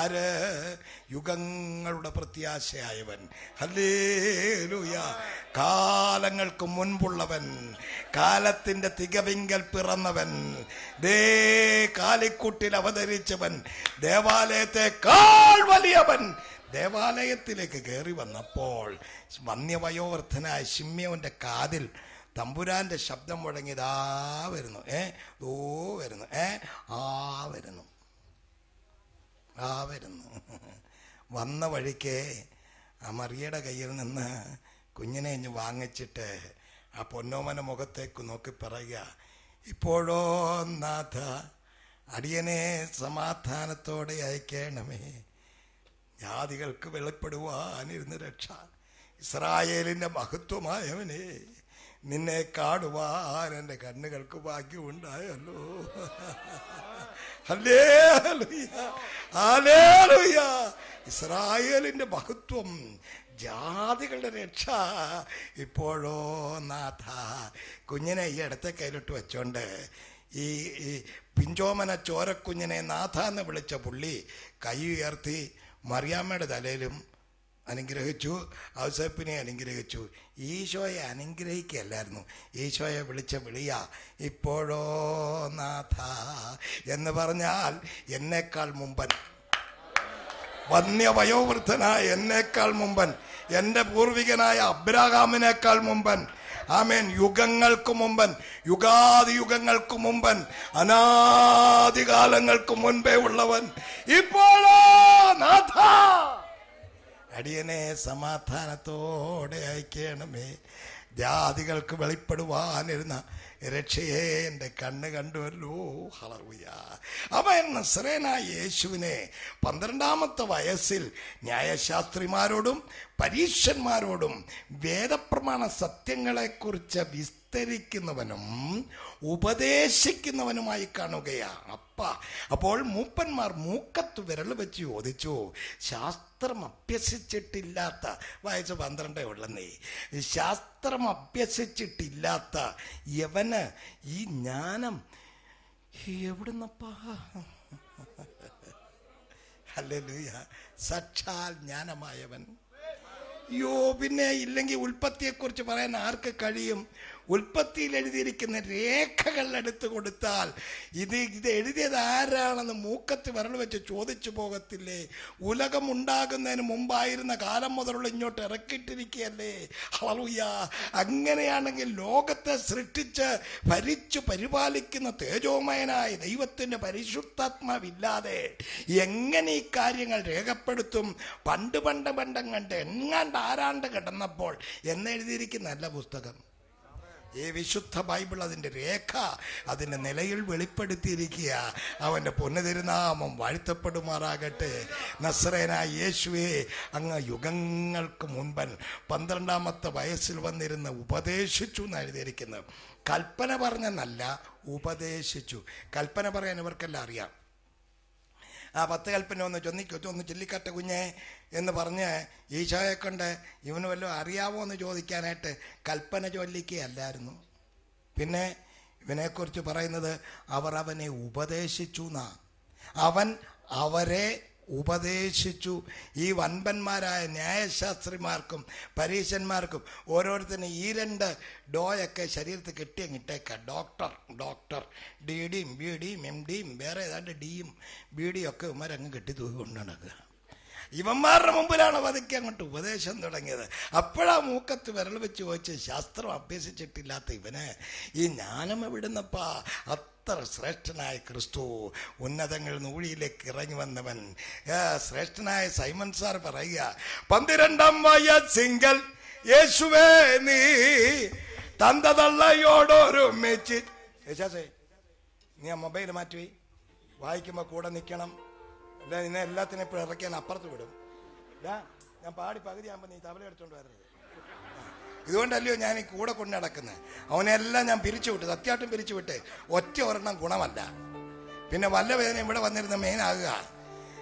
ആര്? യുഗങ്ങളുടെ പ്രത്യാശയായവൻ. ഹല്ലേലൂയ. കാലങ്ങൾക്ക് മുൻപുള്ളവൻ, കാലത്തിന്റെ തികവിങ്കൽ പിറന്നവൻ, ദേ കാലിക്കുട്ടിൽ അവതരിച്ചവൻ, ദേവാലയത്തെക്കാൾ വലിയവൻ ദേവാലയത്തിലേക്ക് കയറി വന്നപ്പോൾ വന്യവയോവൃദ്ധനായ ശിമ്യോന്റെ കാതിൽ തമ്പുരാന്റെ ശബ്ദം മുഴങ്ങിയതാ വരുന്നു. ദോ വരുന്നു. വരുന്നു. വന്ന വഴിക്ക് ആ മറിയയുടെ കയ്യിൽ നിന്ന് കുഞ്ഞിനെ ഇഞ്ഞ് വാങ്ങിച്ചിട്ട് ആ പൊന്നോമന മുഖത്തേക്ക് നോക്കി പറയുക, ഇപ്പോഴോ നാഥ അടിയനെ സമാധാനത്തോടെ അയക്കണമേ. ജാതികൾക്ക് വെളിപ്പെടുവാനിരുന്ന രക്ഷ, ഇസ്രായേലിന്റെ മഹത്വമായവനെ, നിന്നെ കാണുവാൻ എൻ്റെ കണ്ണുകൾക്ക് ഭാഗ്യമുണ്ടായല്ലോ. Hallelujah, hallelujah. ഇസ്രായേലിന്റെ മഹത്വം, ജാതികളുടെ രക്ഷ, ഇപ്പോഴോ നാഥ. കുഞ്ഞിനെ ഈ ഇടത്തെ കയ്യിലിട്ട് വെച്ചോണ്ട് ഈ പിഞ്ചോമന ചോരക്കുഞ്ഞിനെ നാഥ എന്ന് വിളിച്ച പുള്ളി കൈ ഉയർത്തി മറിയാമ്മയുടെ തലയിലും അനുഗ്രഹിച്ചു, ഔസേപ്പിനെ അനുഗ്രഹിച്ചു. ഈശോയെ അനുഗ്രഹിക്കുകയല്ലായിരുന്നു, ഈശോയെ വിളിച്ച വിളിയാ ഇപ്പോഴോ നാഥ എന്ന് പറഞ്ഞാൽ എന്നേക്കാൾ മുമ്പൻ, വന്യവയോവൃദ്ധനായ എന്നേക്കാൾ മുമ്പൻ, എൻ്റെ പൂർവികനായ അബ്രാഹാമിനേക്കാൾ മുമ്പൻ, ആമേൻ, യുഗങ്ങൾക്ക് മുമ്പൻ, യുഗാദിയുഗങ്ങൾക്ക് മുമ്പൻ, അനാദികാലങ്ങൾക്ക് മുൻപേ ഉള്ളവൻ, ഇപ്പോഴോ നാഥ അടിയനെ സമാധാനത്തോടെ അയക്കണമേ. ജാതികൾക്ക് വെളിപ്പെടുവാനിരുന്ന രക്ഷയെ എൻ്റെ കണ്ണ് കണ്ടുവല്ലോ. ഹല്ലേലൂയ. അവൻ നസറേനായ യേശുവിനെ 12ാമത്തെ വയസ്സിൽ ന്യായശാസ്ത്രിമാരോടും പരീശന്മാരോടും വേദപ്രമാണ സത്യങ്ങളെക്കുറിച്ച് വിസ്തരിക്കുന്നവനും ഉപദേശിക്കുന്നവനുമായി കാണുകയാ. അപ്പോൾ മൂപ്പന്മാർ മൂക്കത്ത് വിരൽ വെച്ച് ചോദിച്ചു, ശാസ്ത്രം അഭ്യസിച്ചിട്ടില്ലാത്ത, വയസ്സ് 12 ഉള്ളന്നേ, ശാസ്ത്രം അഭ്യസിച്ചിട്ടില്ലാത്ത യവന് ഈ ജ്ഞാനം എവിടുന്നപ്പാ? ഹല്ലേലൂയ. സാക്ഷാൽ ജ്ഞാനമായവൻ. യോബിനെ ഇല്ലെങ്കിൽ ഉൽപ്പത്തിയെക്കുറിച്ച് പറയാൻ ആർക്ക് കഴിയും? ഉൽപ്പത്തിയിൽ എഴുതിയിരിക്കുന്ന രേഖകൾ എടുത്തു കൊടുത്താൽ ഇത് എഴുതിയത് ആരാണെന്ന് മൂക്കത്ത് വിരൽ വെച്ച് ചോദിച്ചു പോകത്തില്ലേ? ഉലകം ഉണ്ടാകുന്നതിന് മുമ്പായിരുന്ന കാലം മുതലുള്ള ഇങ്ങോട്ട് ഇറക്കിയിട്ടിരിക്കുകയല്ലേ. ഹല്ലേലൂയ. അങ്ങനെയാണെങ്കിൽ ലോകത്തെ സൃഷ്ടിച്ച് ഭരിച്ചു പരിപാലിക്കുന്ന തേജോമയനായ ദൈവത്തിന്റെ പരിശുദ്ധാത്മാവില്ലാതെ എങ്ങനെ ഈ കാര്യങ്ങൾ രേഖപ്പെടുത്തും? പണ്ട് കണ്ട് എങ്ങാണ്ട് ആരാണ്ട് കിടന്നപ്പോൾ എന്നെഴുതിയിരിക്കുന്നല്ല പുസ്തകം. ഈ വിശുദ്ധ ബൈബിൾ അതിൻ്റെ രേഖ, അതിൻ്റെ നിലയിൽ വെളിപ്പെടുത്തിയിരിക്കുക. അവൻ്റെ പൊന്നുതിരുനാമം വാഴ്ത്തപ്പെടുമാറാകട്ടെ. നസറേനായ യേശുവേ, അങ്ങ് യുഗങ്ങൾക്ക് മുൻപൻ 12ാമത്തെ വയസ്സിൽ വന്നിരുന്ന് ഉപദേശിച്ചു എന്ന് എഴുതിയിരിക്കുന്നത്. കൽപ്പന പറഞ്ഞെന്നല്ല, ഉപദേശിച്ചു. കൽപ്പന പറയാൻ ഇവർക്കെല്ലാം അറിയാം. ആ 10 കൽപ്പന ഒന്ന് ചൊല്ലിക്കാട്ടെ കുഞ്ഞെ എന്ന് പറഞ്ഞ് ഈശോയെ കൊണ്ട് ഇവന് വല്ലതും അറിയാമോ എന്ന് ചോദിക്കാനായിട്ട് കൽപ്പന ചൊല്ലിക്കുകയല്ലായിരുന്നു. പിന്നെ ഇവനെക്കുറിച്ച് പറയുന്നത് അവർ അവനെ ഉപദേശിച്ചു എന്നാ. അവൻ അവരെ ഉപദേശിച്ചു. ഈ വൻപന്മാരായ ന്യായശാസ്ത്രിമാർക്കും പരീശന്മാർക്കും ഓരോരുത്തരും ഈ 2 ഡോയൊക്കെ ശരീരത്തിൽ കിട്ടിയങ്ങിട്ടേക്ക. ഡോക്ടർ ഡിയും ബിഡിയും MDയും വേറെ ഏതാണ്ട് ഡിയും ബിഡിയും ഒക്കെ ഇവന്മാരങ്ങ് കെട്ടി തൂക്കി കൊണ്ടു നടക്കുക. ഇവന്മാരുടെ മുമ്പിലാണ് പതുക്കെ അങ്ങോട്ട് ഉപദേശം തുടങ്ങിയത്. അപ്പോഴാ മൂക്കത്ത് വിരൽ വെച്ച് ചോദിച്ച്, ശാസ്ത്രം അഭ്യസിച്ചിട്ടില്ലാത്ത ഇവന് ഈ ജ്ഞാനം എവിടുന്നപ്പാ? അത്ര ശ്രേഷ്ഠനായ ക്രിസ്തു, ഉന്നതങ്ങളിൽ നൂഴിയിലേക്ക് ഇറങ്ങി വന്നവൻ, ശ്രേഷ്ഠനായ സൈമൺ സാർ പറയുക, 12ാം വയസ്സിങ്കൽ യേശുവേ നീ തന്തതള്ളയോടൊരുമിച്ച്. യേശാസേ, നീ ആ മൊബൈൽ മാറ്റി വായിക്കുമ്പോൾ കൂടെ നിൽക്കണം. അല്ല, നിന്നെ എല്ലാത്തിനും ഇപ്പോൾ ഇറക്കിയാൽ അപ്പുറത്ത് വിടും. ഞാൻ പാടി പകുതിയാകുമ്പോൾ നീ തബല എടുത്തോണ്ട് വരരുത്. ഇതുകൊണ്ടല്ലയോ ഞാൻ ഈ കൂടെ കൊണ്ട് നടക്കുന്നത്. അവനെല്ലാം ഞാൻ പിരിച്ചുവിട്ട്, സത്യമായിട്ടും പിരിച്ചുവിട്ട്. ഒറ്റ ഒരെണ്ണം ഗുണമല്ല. പിന്നെ വല്ല വേദന ഇവിടെ വന്നിരുന്ന മെയിനാകുക.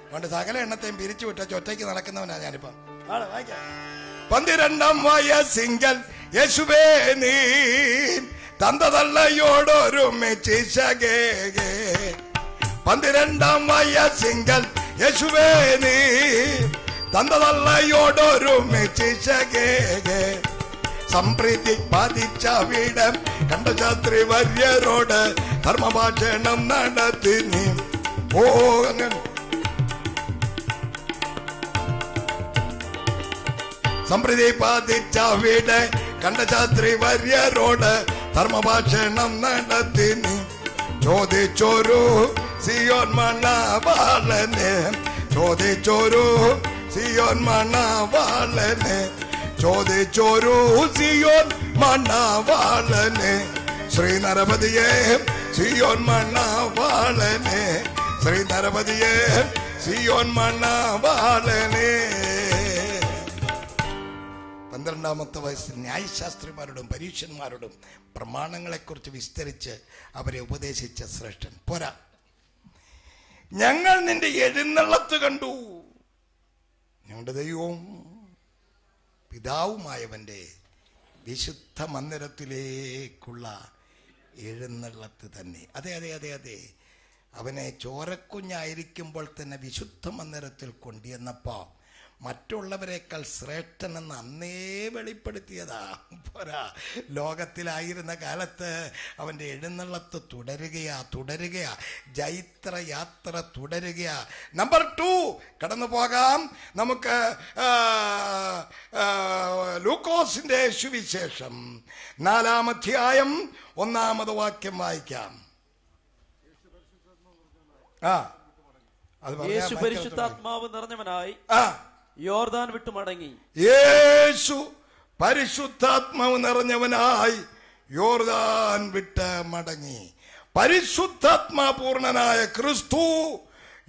അതുകൊണ്ട് സകല എണ്ണത്തെയും പിരിച്ചുവിട്ട ഒറ്റയ്ക്ക് നടക്കുന്നവനാ ഞാനിപ്പം. 12ാം വയസ്സിങ്കൽ യേശുവേ നീ തന്തതള്ളയോടൊരുമിച്ച് 12ാം വയസ്സിങ്കൽ യേശുവേ നീ തന്നതല്ലയോടൊരുമിച്ച് സംപ്രീതി ബാധിച്ച വീടം കണ്ട ശാസ്ത്രി വര്യരോട് ധർമ്മഭാഷണം നടത്തി നീ. ഓ അങ്ങനെ സംപ്രീതി ബാധിച്ച വീട് കണ്ട ശാസ്ത്രി വര്യരോട് ധർമ്മഭാഷണം നടത്തി നീ. ചോദിച്ചോരു സിയോൻ മണവാളനെ, ചോദിച്ചോരു സിയോൻ മണവാളനെ, ചോദിച്ചോരു സിയോൻ മണവാളനെ, ശ്രീനരപതിയെ സിയോൻ മണവാളനെ, ശ്രീനരപതിയെ സിയോൻ മണവാളനെ. 12-ാമത്തെ വയസ്സിൽ ന്യായശാസ്ത്രിമാരോടും പരീക്ഷന്മാരോടും പ്രമാണങ്ങളെക്കുറിച്ച് വിസ്തരിച്ച് അവരെ ഉപദേശിച്ച ശ്രേഷ്ഠൻ. പോരാ, ഞങ്ങൾ നിന്റെ എഴുന്നള്ളത്ത് കണ്ടു. ഞങ്ങളുടെ ദൈവവും പിതാവുമായവന്റെ വിശുദ്ധ മന്ദിരത്തിലേക്കുള്ള എഴുന്നള്ളത്ത് തന്നെ. അതെ അതെ അതെ അതെ, അവനെ ചോരക്കുഞ്ഞായിരിക്കുമ്പോൾ തന്നെ വിശുദ്ധ മന്ദിരത്തിൽ കൊണ്ടുവന്നപ്പോ മറ്റുള്ളവരെക്കാൾ ശ്രേഷ്ഠനെന്ന് അന്നേ വെളിപ്പെടുത്തിയതാ. പോരാ, ലോകത്തിലായിരുന്ന കാലത്ത് അവൻ്റെ എഴുന്നള്ളത്ത് തുടരുകയാ, ജൈത്രയാത്ര തുടരുകയാ. നമ്പർ 2 കടന്നു പോകാം നമുക്ക്. ലൂക്കോസിന്റെ സുവിശേഷം 4-ാം അധ്യായം 1-ാമത് വാക്യം വായിക്കാം. യേശു പരിശുദ്ധാത്മാവ് നിറഞ്ഞവനായി യോർദാൻ വിട്ടു മടങ്ങി. യേശു പരിശുദ്ധാത്മാവ് നിറഞ്ഞവനായി യോർദാൻ വിട്ട് മടങ്ങി. പരിശുദ്ധാത്മാ പൂർണനായ ക്രിസ്തു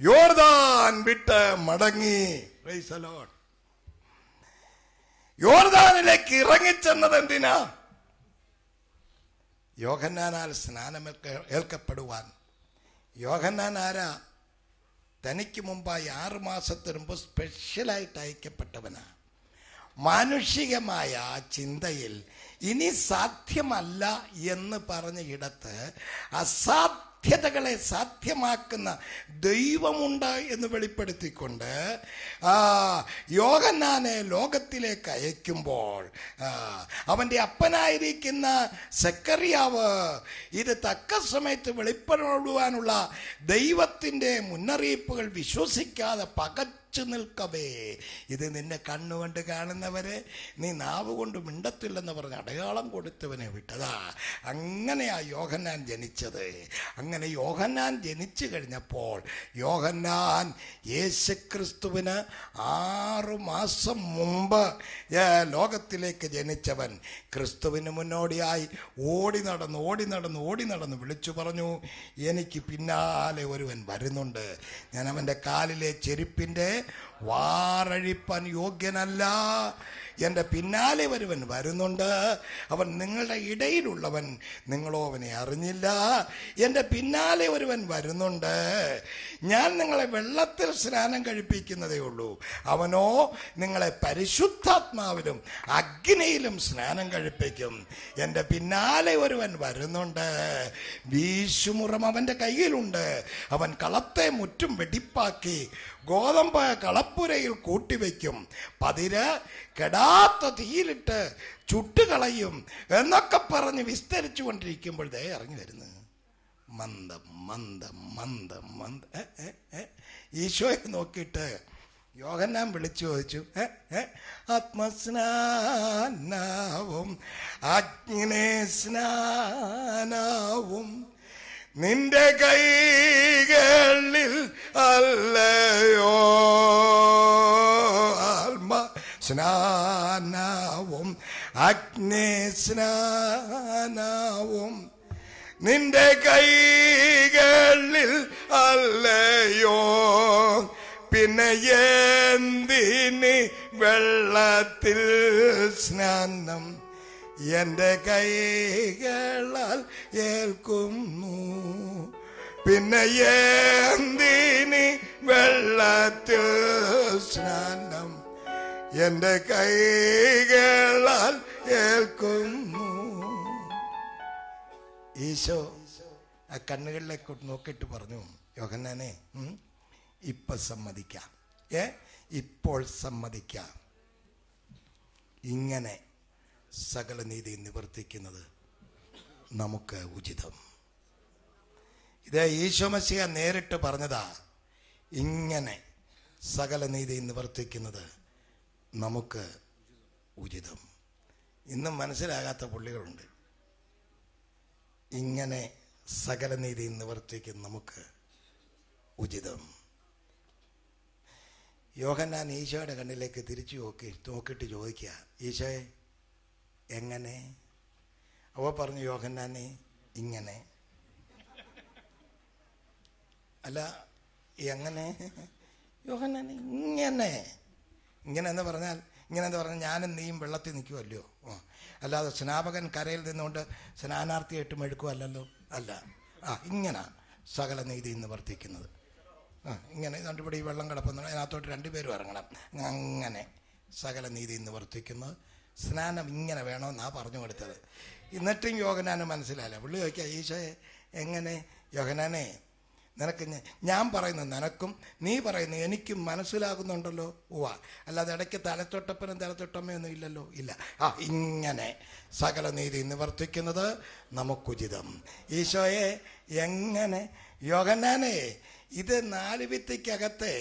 യോർദാൻ വിട്ട് മടങ്ങി. Praise the Lord. യോർദാനിലേക്ക് ഇറങ്ങിച്ചെന്നത് എന്തിനാ? യോഹന്നാനാൽ സ്നാനം ഏൽക്കപ്പെടുവാൻ. യോഹന്നാൻ ആരാ? തനിക്ക് മുമ്പായി 6 മാസത്തിന് മുമ്പ് സ്പെഷ്യലായിട്ട് അയക്കപ്പെട്ടവനാ. മാനുഷികമായ ചിന്തയിൽ ഇനി സാധ്യമല്ല എന്ന് പറഞ്ഞ ഇടത്ത് അസാധ്യതകളെ സാധ്യമാക്കുന്ന ദൈവമുണ്ട് എന്ന് വെളിപ്പെടുത്തിക്കൊണ്ട് യോഹന്നാനെ ലോകത്തിലേക്ക് അയക്കുമ്പോൾ അവൻ്റെ അപ്പനായിരിക്കുന്ന സെക്കറിയാവ് ഇത് തക്ക സമയത്ത് വെളിപ്പെടുവാനുള്ള ദൈവത്തിൻ്റെ മുന്നറിയിപ്പുകൾ വിശ്വസിക്കാതെ പകച്ചു നിൽക്കവേ, ഇത് നിന്നെ കണ്ണുകൊണ്ട് കാണുന്നവരെ നീ നാവ് കൊണ്ട് മിണ്ടത്തില്ലെന്ന് പറഞ്ഞ് അടയാളം കൊടുത്തവനെ വിട്ടതാ. അങ്ങനെയാ യോഹന്നാൻ ജനിച്ചത്. അങ്ങനെ യോഹന്നാൻ ജനിച്ചു കഴിഞ്ഞപ്പോൾ യോഹന്നാൻ യേശുക്രിസ്തുവിന് 6 മാസം മുമ്പ് ലോകത്തിലേക്ക് ജനിച്ചവൻ. ക്രിസ്തുവിന് മുന്നോടിയായി ഓടി നടന്ന് വിളിച്ചു പറഞ്ഞു, എനിക്ക് പിന്നാലെ ഒരുവൻ വരുന്നുണ്ട്, ഞാൻ അവൻ്റെ കാലിലെ ചെരുപ്പിൻ്റെ വാറഴിപ്പാൻ യോഗ്യനല്ല, എൻ്റെ പിന്നാലെ ഒരുവൻ വരുന്നുണ്ട്, അവൻ നിങ്ങളുടെ ഇടയിലുള്ളവൻ, നിങ്ങളോ അവനെ അറിഞ്ഞില്ല. എൻ്റെ പിന്നാലെ ഒരുവൻ വരുന്നുണ്ട്, ഞാൻ നിങ്ങളെ വെള്ളത്തിൽ സ്നാനം കഴിപ്പിക്കുന്നതേ ഉള്ളൂ, അവനോ നിങ്ങളെ പരിശുദ്ധാത്മാവിലും അഗ്നിയിലും സ്നാനം കഴിപ്പിക്കും. എൻ്റെ പിന്നാലെ ഒരുവൻ വരുന്നുണ്ട്, വീശുമുറം അവൻ്റെ കയ്യിലുണ്ട്, അവൻ കളത്തെ മുറ്റും വെടിപ്പാക്കി ഗോതമ്പ് കളപ്പുരയിൽ കൂട്ടിവെക്കും, പതിര് കെടാത്ത തീയിലിട്ട് ചുട്ടുകളയും എന്നൊക്കെ പറഞ്ഞ് വിസ്തരിച്ചു കൊണ്ടിരിക്കുമ്പോൾ ദേ ഇറങ്ങി വരുന്നു മന്ദം മന്ദം മന്ദം മന്ദം. ഈശോയെ നോക്കിയിട്ട് യോഹന്നാൻ വിളിച്ചു ചോദിച്ചു, ആത്മസ്നാനാവും അഗ്നി സ്നാനാവും നിന്റെ കൈകളിൽ അല്ലയോ, ആത്മ സ്നാനാവും അഗ്നി സ്നാനാവും നിന്റെ കൈകളിൽ അല്ലയോ, പിന്നെ എന്തിന് വെള്ളത്തിൽ സ്നാനം എൻ്റെ കൈകളാൽ ഏൽക്കുന്നു, പിന്നെ എന്തിന് വെള്ളത്തിൽ സ്നാനം എൻ്റെ കൈകളാൽ ഏൽക്കുന്നു. ഈശോ ആ കണ്ണുകളിലേക്ക് നോക്കിയിട്ട് പറഞ്ഞു, യോഹന്നാനെ, ഇപ്പൊ സമ്മതിക്കാം, ഇപ്പോൾ സമ്മതിക്കാം. ഇങ്ങനെ സകല നീതി നിവർത്തിക്കുന്നത് നമുക്ക് ഉചിതം. ഇത് ഈശോ മശിഹ നേരിട്ട് പറഞ്ഞതാ. ഇങ്ങനെ സകല നീതി നിവർത്തിക്കുന്നത് നമുക്ക് ഉചിതം. ഇന്നും മനസ്സിലാകാത്ത പുള്ളികളുണ്ട്. ഇങ്ങനെ സകല നീതി നിവർത്തിക്കും നമുക്ക് ഉചിതം. യോഹന്നാൻ ഈശോയുടെ കണ്ണിലേക്ക് തിരിച്ചു നോക്കിയിട്ട് ചോദിക്കുക, ഈശോയെ എങ്ങനെ? അവ പറഞ്ഞു, യോഹന്നാനെ ഇങ്ങനെ. അല്ല, എങ്ങനെ? യോഹന്നാനെ ഇങ്ങനെ. ഇങ്ങനെ എന്ന് പറഞ്ഞാൽ ഞാനും നീയും വെള്ളത്തിൽ നിൽക്കുമല്ലോ. അല്ലാതെ സ്നാപകൻ കരയിൽ നിന്നുകൊണ്ട് സ്നാനാർത്ഥിയായിട്ട് മെഴുക്കുമല്ലോ. അല്ല, ഇങ്ങനെ സകല നീതി നിവർത്തിക്കുന്നത്. ഇങ്ങനെ കണ്ടുപിടി, ഈ വെള്ളം കിടപ്പുന്നു, അതിനകത്തോട്ട് രണ്ടുപേരും ഇറങ്ങണം. അങ്ങനെ സകല നീതി നിവർത്തിക്കുന്നത്. സ്നാനം ഇങ്ങനെ വേണമെന്നാണ് പറഞ്ഞു കൊടുത്തത്. എന്നിട്ടും യോഹന്നാന് മനസ്സിലായില്ല. പുള്ളി ചോദിക്കുക, ഈശോയെ എങ്ങനെ? യോഹന്നാനെ, നിനക്ക് ഞാൻ പറയുന്നത് നിനക്കും നീ പറയുന്നത് എനിക്കും മനസ്സിലാകുന്നുണ്ടല്ലോ. അല്ലാതെ ഇടയ്ക്ക് തലത്തൊട്ടപ്പനും തലത്തൊട്ടമ്മയൊന്നും ഇല്ലല്ലോ. ഇല്ല. ഇങ്ങനെ സകല നീതി നിവർത്തിക്കുന്നത് നമുക്കുചിതം. ഈശോയെ എങ്ങനെ? യോഹന്നാനെ, ഇത് 4 ഭിത്തിക്കകത്തെ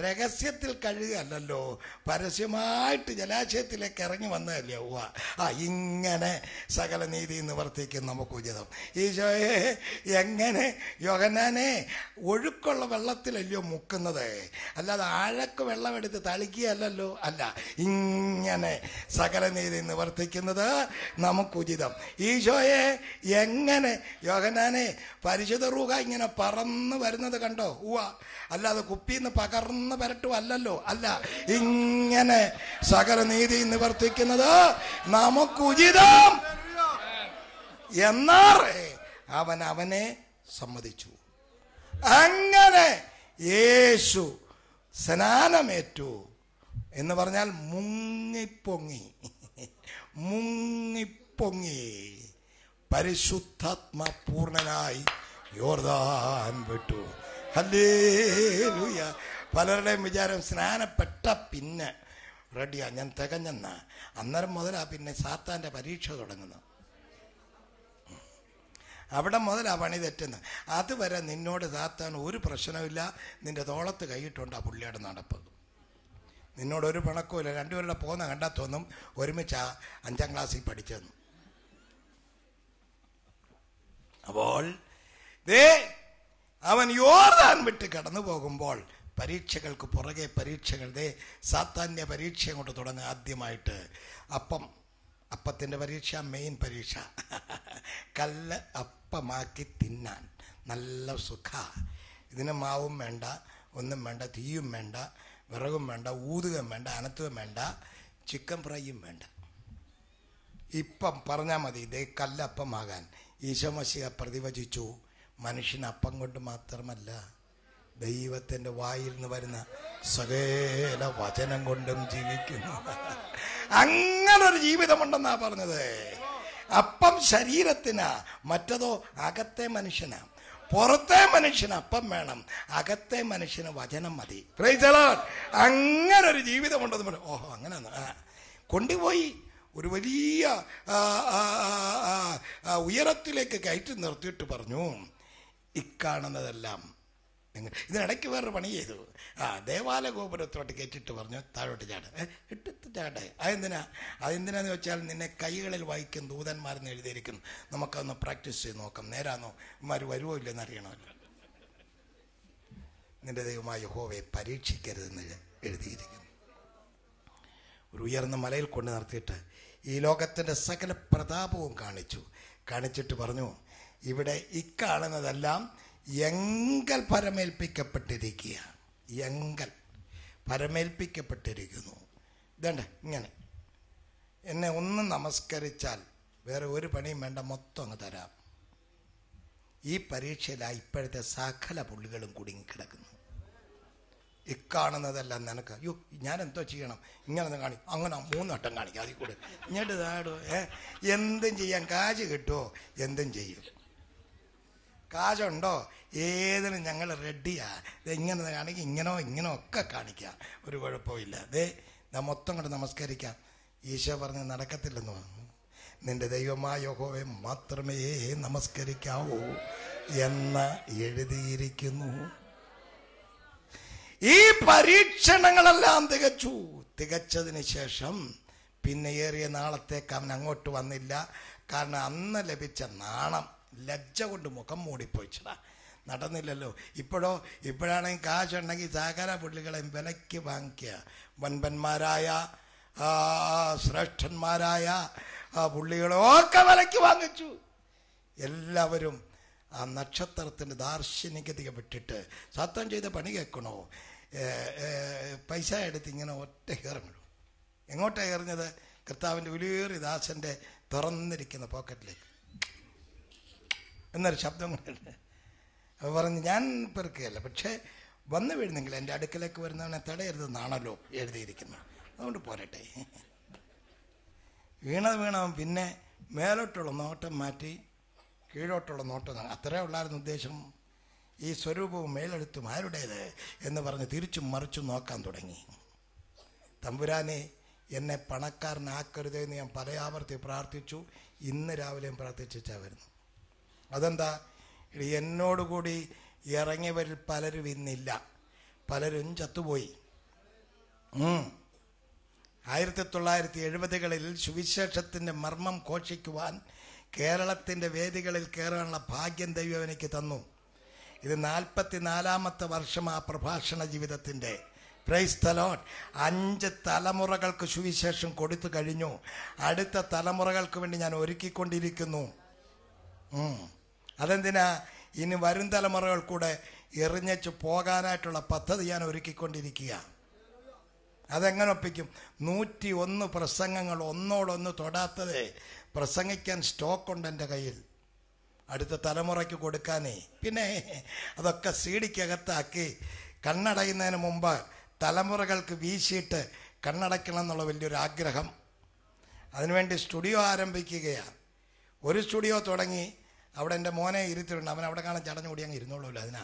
രഹസ്യത്തിൽ കഴുകല്ലോ, പരസ്യമായിട്ട് ജലാശയത്തിലേക്ക് ഇറങ്ങി വന്നതല്ലേ. ഇങ്ങനെ സകല നീതി നിവർത്തിക്കും നമുക്ക് ഉചിതം. ഈശോയെ എങ്ങനെ? യോഹന്നാനെ, ഒഴുക്കുള്ള വെള്ളത്തിലല്ലയോ മുക്കുന്നത്, അല്ലാതെ ആഴക്ക് വെള്ളമെടുത്ത് തളിക്കുകയല്ലോ. അല്ല, ഇങ്ങനെ സകല നീതി നിവർത്തിക്കുന്നത് നമുക്കുചിതം. ഈശോയെ എങ്ങനെ? യോഹന്നാനെ, പരിശുദ്ധ റൂഹ ഇങ്ങനെ പറന്ന് വരുന്നത് കണ്ടോ? അല്ലാതെ കുപ്പിന്ന് പകർന്ന് വരട്ടുമല്ലോ. അല്ല, ഇങ്ങനെ സകല നീതി നിവർത്തിക്കുന്നത് നമുക്കുചിതം എന്നാറേ അവനെ സമ്മതിച്ചു. അങ്ങനെ യേശു സ്നാനമേറ്റു എന്ന് പറഞ്ഞാൽ മുങ്ങിപ്പൊങ്ങി പരിശുദ്ധാത്മ പൂർണ്ണനായി യോർദാൻ വിട്ടു. ഹല്ലേലൂയ. പലരുടെയും വിചാരം സ്നാനപ്പെട്ട പിന്നെ റെഡിയാ, ഞാൻ തികഞ്ഞെന്ന. അന്നേരം മുതലാ പിന്നെ സാത്താൻ്റെ പരീക്ഷ തുടങ്ങുന്നത്. അവിടെ മുതലാ പണി തെറ്റുന്നത്. അതുവരെ നിന്നോട് സാത്താൻ ഒരു പ്രശ്നമില്ല. നിന്റെ തോളത്ത് കൈയിട്ടുണ്ടാ പുള്ളിയുടെ നടപ്പ്. നിന്നോടൊരു പിണക്കമില്ല. രണ്ടുപേരുടെ പോകുന്ന കണ്ടാൽ തോന്നും ഒരുമിച്ചാ 5ാം ക്ലാസ്സിൽ പഠിച്ചെന്ന്. അപ്പോൾ അവൻ യോർദാൻ വിട്ട് കടന്നു പോകുമ്പോൾ പരീക്ഷകൾക്ക് പുറകെ പരീക്ഷകൾ. സാത്താന്യ പരീക്ഷ കൊണ്ട് തുടങ്ങുക. ആദ്യമായിട്ട് അപ്പത്തിൻ്റെ പരീക്ഷ, മെയിൻ പരീക്ഷ. കല്ല് അപ്പമാക്കി തിന്നാൻ നല്ല സുഖ. ഇതിന് മാവും വേണ്ട, ഒന്നും വേണ്ട, തീയും വേണ്ട, വിറകും വേണ്ട, ഊതുകയും വേണ്ട, അനത്തുകയും വേണ്ട, ചിക്കൻ ഫ്രൈയും വേണ്ട. ഇപ്പം പറഞ്ഞാൽ മതി ഇതേ കല്ലപ്പമാകാൻ. ഈശോ മശിഹ പ്രതിവചിച്ചു, മനുഷ്യന് അപ്പം കൊണ്ട് മാത്രമല്ല ദൈവത്തിൻ്റെ വായിൽ നിന്ന് വരുന്ന സകല വചനം കൊണ്ടും ജീവിക്കുന്നു. അങ്ങനൊരു ജീവിതമുണ്ടെന്നാ പറഞ്ഞത്. അപ്പം ശരീരത്തിനാ, മറ്റതോ അകത്തെ മനുഷ്യനാ. പുറത്തെ മനുഷ്യന് അപ്പം വേണം, അകത്തെ മനുഷ്യന് വചനം മതി. Price the Lord. അങ്ങനൊരു ജീവിതമുണ്ടെന്ന് പറഞ്ഞു. ഓഹോ, അങ്ങനെ കൊണ്ടുപോയി ഒരു വലിയ ഉയരത്തിലേക്ക് കയറ്റി നിർത്തിയിട്ട് പറഞ്ഞു, ഇക്കാണുന്നതെല്ലാം ഇതിനിടയ്ക്ക് വേറൊരു പണി ചെയ്തു. ദേവാലയ ഗോപുരത്തോട്ട് കയറ്റിട്ട് പറഞ്ഞു, താഴോട്ട് ചാട്. ഇട്ടിട്ട് ചാട്. അതെന്തിനാന്ന് വെച്ചാൽ നിന്നെ കൈകളിൽ വായിക്കും ദൂതന്മാരെന്ന് എഴുതിയിരിക്കുന്നു. നമുക്കൊന്ന് പ്രാക്ടീസ് ചെയ്ത് നോക്കാം. നേരാന്നോ ഇമാര് വരുവോ ഇല്ലെന്ന് അറിയണമല്ലോ. നിന്റെ ദൈവമായ യഹോവയെ പരീക്ഷിക്കരുതെന്ന് എഴുതിയിരിക്കുന്നു. ഒരു ഉയർന്ന മലയിൽ കൊണ്ട് നിർത്തിയിട്ട് ഈ ലോകത്തിൻ്റെ സകല പ്രതാപവും കാണിച്ചിട്ട് പറഞ്ഞു, ഇവിടെ ഇക്കാണുന്നതെല്ലാം എങ്കൽ പരമേൽപ്പിക്കപ്പെട്ടിരിക്കുക. എങ്കൽ പരമേൽപ്പിക്കപ്പെട്ടിരിക്കുന്നു. ഇതേണ്ട, ഇങ്ങനെ എന്നെ ഒന്ന് നമസ്കരിച്ചാൽ വേറെ ഒരു പണിയും വേണ്ട, മൊത്തം അങ്ങ് തരാം. ഈ പരീക്ഷയിലാണ് ഇപ്പോഴത്തെ സകല പുള്ളികളും കുടുങ്ങിക്കിടക്കുന്നു. ഇക്കാണുന്നതെല്ലാം നിനക്ക്, അയ്യോ ഞാൻ എന്തോ ചെയ്യണം, ഇങ്ങനെ കാണി, അങ്ങനെ 3 വട്ടം കാണിക്കും, അതിൽ കൂടെ ഇങ്ങോട്ട് താടോ. എന്തും ചെയ്യാൻ കാശ് കിട്ടുമോ? എന്തും ചെയ്യും. കാശുണ്ടോ? ഏതിനും ഞങ്ങൾ റെഡിയാ. ഇത് ഇങ്ങനെ കാണിക്കുക, ഇങ്ങനെ ഒക്കെ കാണിക്കാം, ഒരു കുഴപ്പമില്ല. ഞാൻ മൊത്തം കൊണ്ട് നമസ്കരിക്കാം. ഈശോ പറഞ്ഞ് നടക്കത്തില്ലെന്ന് പറഞ്ഞു. നിന്റെ ദൈവമായ യഹോവയെ മാത്രമേ നമസ്കരിക്കാവൂ എന്ന് എഴുതിയിരിക്കുന്നു. ഈ പരീക്ഷണങ്ങളെല്ലാം തികച്ചതിന് ശേഷം പിന്നെ ഏറിയ നാളത്തേക്ക് അവൻ അങ്ങോട്ട് വന്നില്ല. കാരണം അന്ന് ലഭിച്ച നാണം, ലജ്ജ കൊണ്ട് മുഖം മൂടിപ്പോയിച്ചടാ, നടന്നില്ലല്ലോ. ഇപ്പോഴാണെങ്കിൽ കാശുണ്ടെങ്കിൽ സകല പുള്ളികളെയും വിലയ്ക്ക് വാങ്ങിക്കുക. വൻപന്മാരായ ശ്രേഷ്ഠന്മാരായ പുള്ളികളൊക്കെ വിലയ്ക്ക് വാങ്ങിച്ചു. എല്ലാവരും ആ നക്ഷത്രത്തിൻ്റെ ദാർശനികത വിട്ടിട്ട് സത്യം ചെയ്ത പണി കേൾക്കണോ? പൈസ എടുത്ത് ഇങ്ങനെ ഒറ്റ കയറണം. എങ്ങോട്ടാണ് എറിഞ്ഞത്? കർത്താവിൻ്റെ വലിയൊരു ദാസൻ്റെ തുറന്നിരിക്കുന്ന പോക്കറ്റിലേക്ക് എന്നൊരു ശബ്ദം കൊണ്ട് പറഞ്ഞ്, ഞാൻ പെറുക്കുകയല്ല, പക്ഷേ വന്നു വീഴുന്നെങ്കിൽ എൻ്റെ അടുക്കലേക്ക് വരുന്നവനെ തടയരുതെന്നാണല്ലോ എഴുതിയിരിക്കുന്നത്, അതുകൊണ്ട് പോരട്ടെ. വീണവൻ പിന്നെ മേലോട്ടുള്ള നോട്ടം മാറ്റി കീഴോട്ടുള്ള നോട്ടം, അത്രേ ഉള്ളായിരുന്നു ഉദ്ദേശം. ഈ സ്വരൂപവും മേലെടുത്തും ആരുടേത് എന്ന് പറഞ്ഞ് തിരിച്ചും മറിച്ചും നോക്കാൻ തുടങ്ങി. തമ്പുരാനെ, എന്നെ പണക്കാരനാക്കരുതെന്ന് ഞാൻ പല ആവർത്തി പ്രാർത്ഥിച്ചു. ഇന്ന് രാവിലെയും പ്രാർത്ഥിച്ചാ വരുന്നു. അതെന്താ? എന്നോടുകൂടി ഇറങ്ങിയവരിൽ പലരും ഇന്നില്ല, പലരും ചത്തുപോയി. 1970കളിൽ സുവിശേഷത്തിൻ്റെ മർമ്മം ഘോഷിക്കുവാൻ കേരളത്തിൻ്റെ വേദികളിൽ കയറാനുള്ള ഭാഗ്യം ദൈവം എനിക്ക് തന്നു. ഇത് 44-ാമത്തെ വർഷം ആ പ്രഭാഷണ ജീവിതത്തിൻ്റെ. Price the Lord. 5 തലമുറകൾക്ക് സുവിശേഷം കൊടുത്തു കഴിഞ്ഞു. അടുത്ത തലമുറകൾക്ക് വേണ്ടി ഞാൻ ഒരുക്കിക്കൊണ്ടിരിക്കുന്നു. അതെന്തിനാ? ഇനി വരും തലമുറകൾ കൂടെ എറിഞ്ഞു പോകാനായിട്ടുള്ള പദ്ധതി ഞാൻ ഒരുക്കിക്കൊണ്ടിരിക്കുക. അതെങ്ങനെ ഒപ്പിക്കും? 101 പ്രസംഗങ്ങൾ ഒന്നോടൊന്ന് തൊടാത്തത് പ്രസംഗിക്കാൻ സ്റ്റോക്കുണ്ട് എൻ്റെ കയ്യിൽ, അടുത്ത തലമുറയ്ക്ക് കൊടുക്കാനേ. പിന്നെ അതൊക്കെ സീഡിക്കകത്താക്കി കണ്ണടയുന്നതിന് മുമ്പ് തലമുറകൾക്ക് വീശിയിട്ട് കണ്ണടയ്ക്കണം എന്നുള്ള വലിയൊരു ആഗ്രഹം. അതിനുവേണ്ടി സ്റ്റുഡിയോ ആരംഭിക്കുകയാണ്. ഒരു സ്റ്റുഡിയോ തുടങ്ങി, അവിടെ എൻ്റെ മോനെ ഇരുത്തിയിട്ടുണ്ട്. അവൻ അവിടെ കാണാൻ ചടഞ്ഞുകൂടി അങ്ങ് ഇരുന്നോളൂല്ലോ. അതിനാ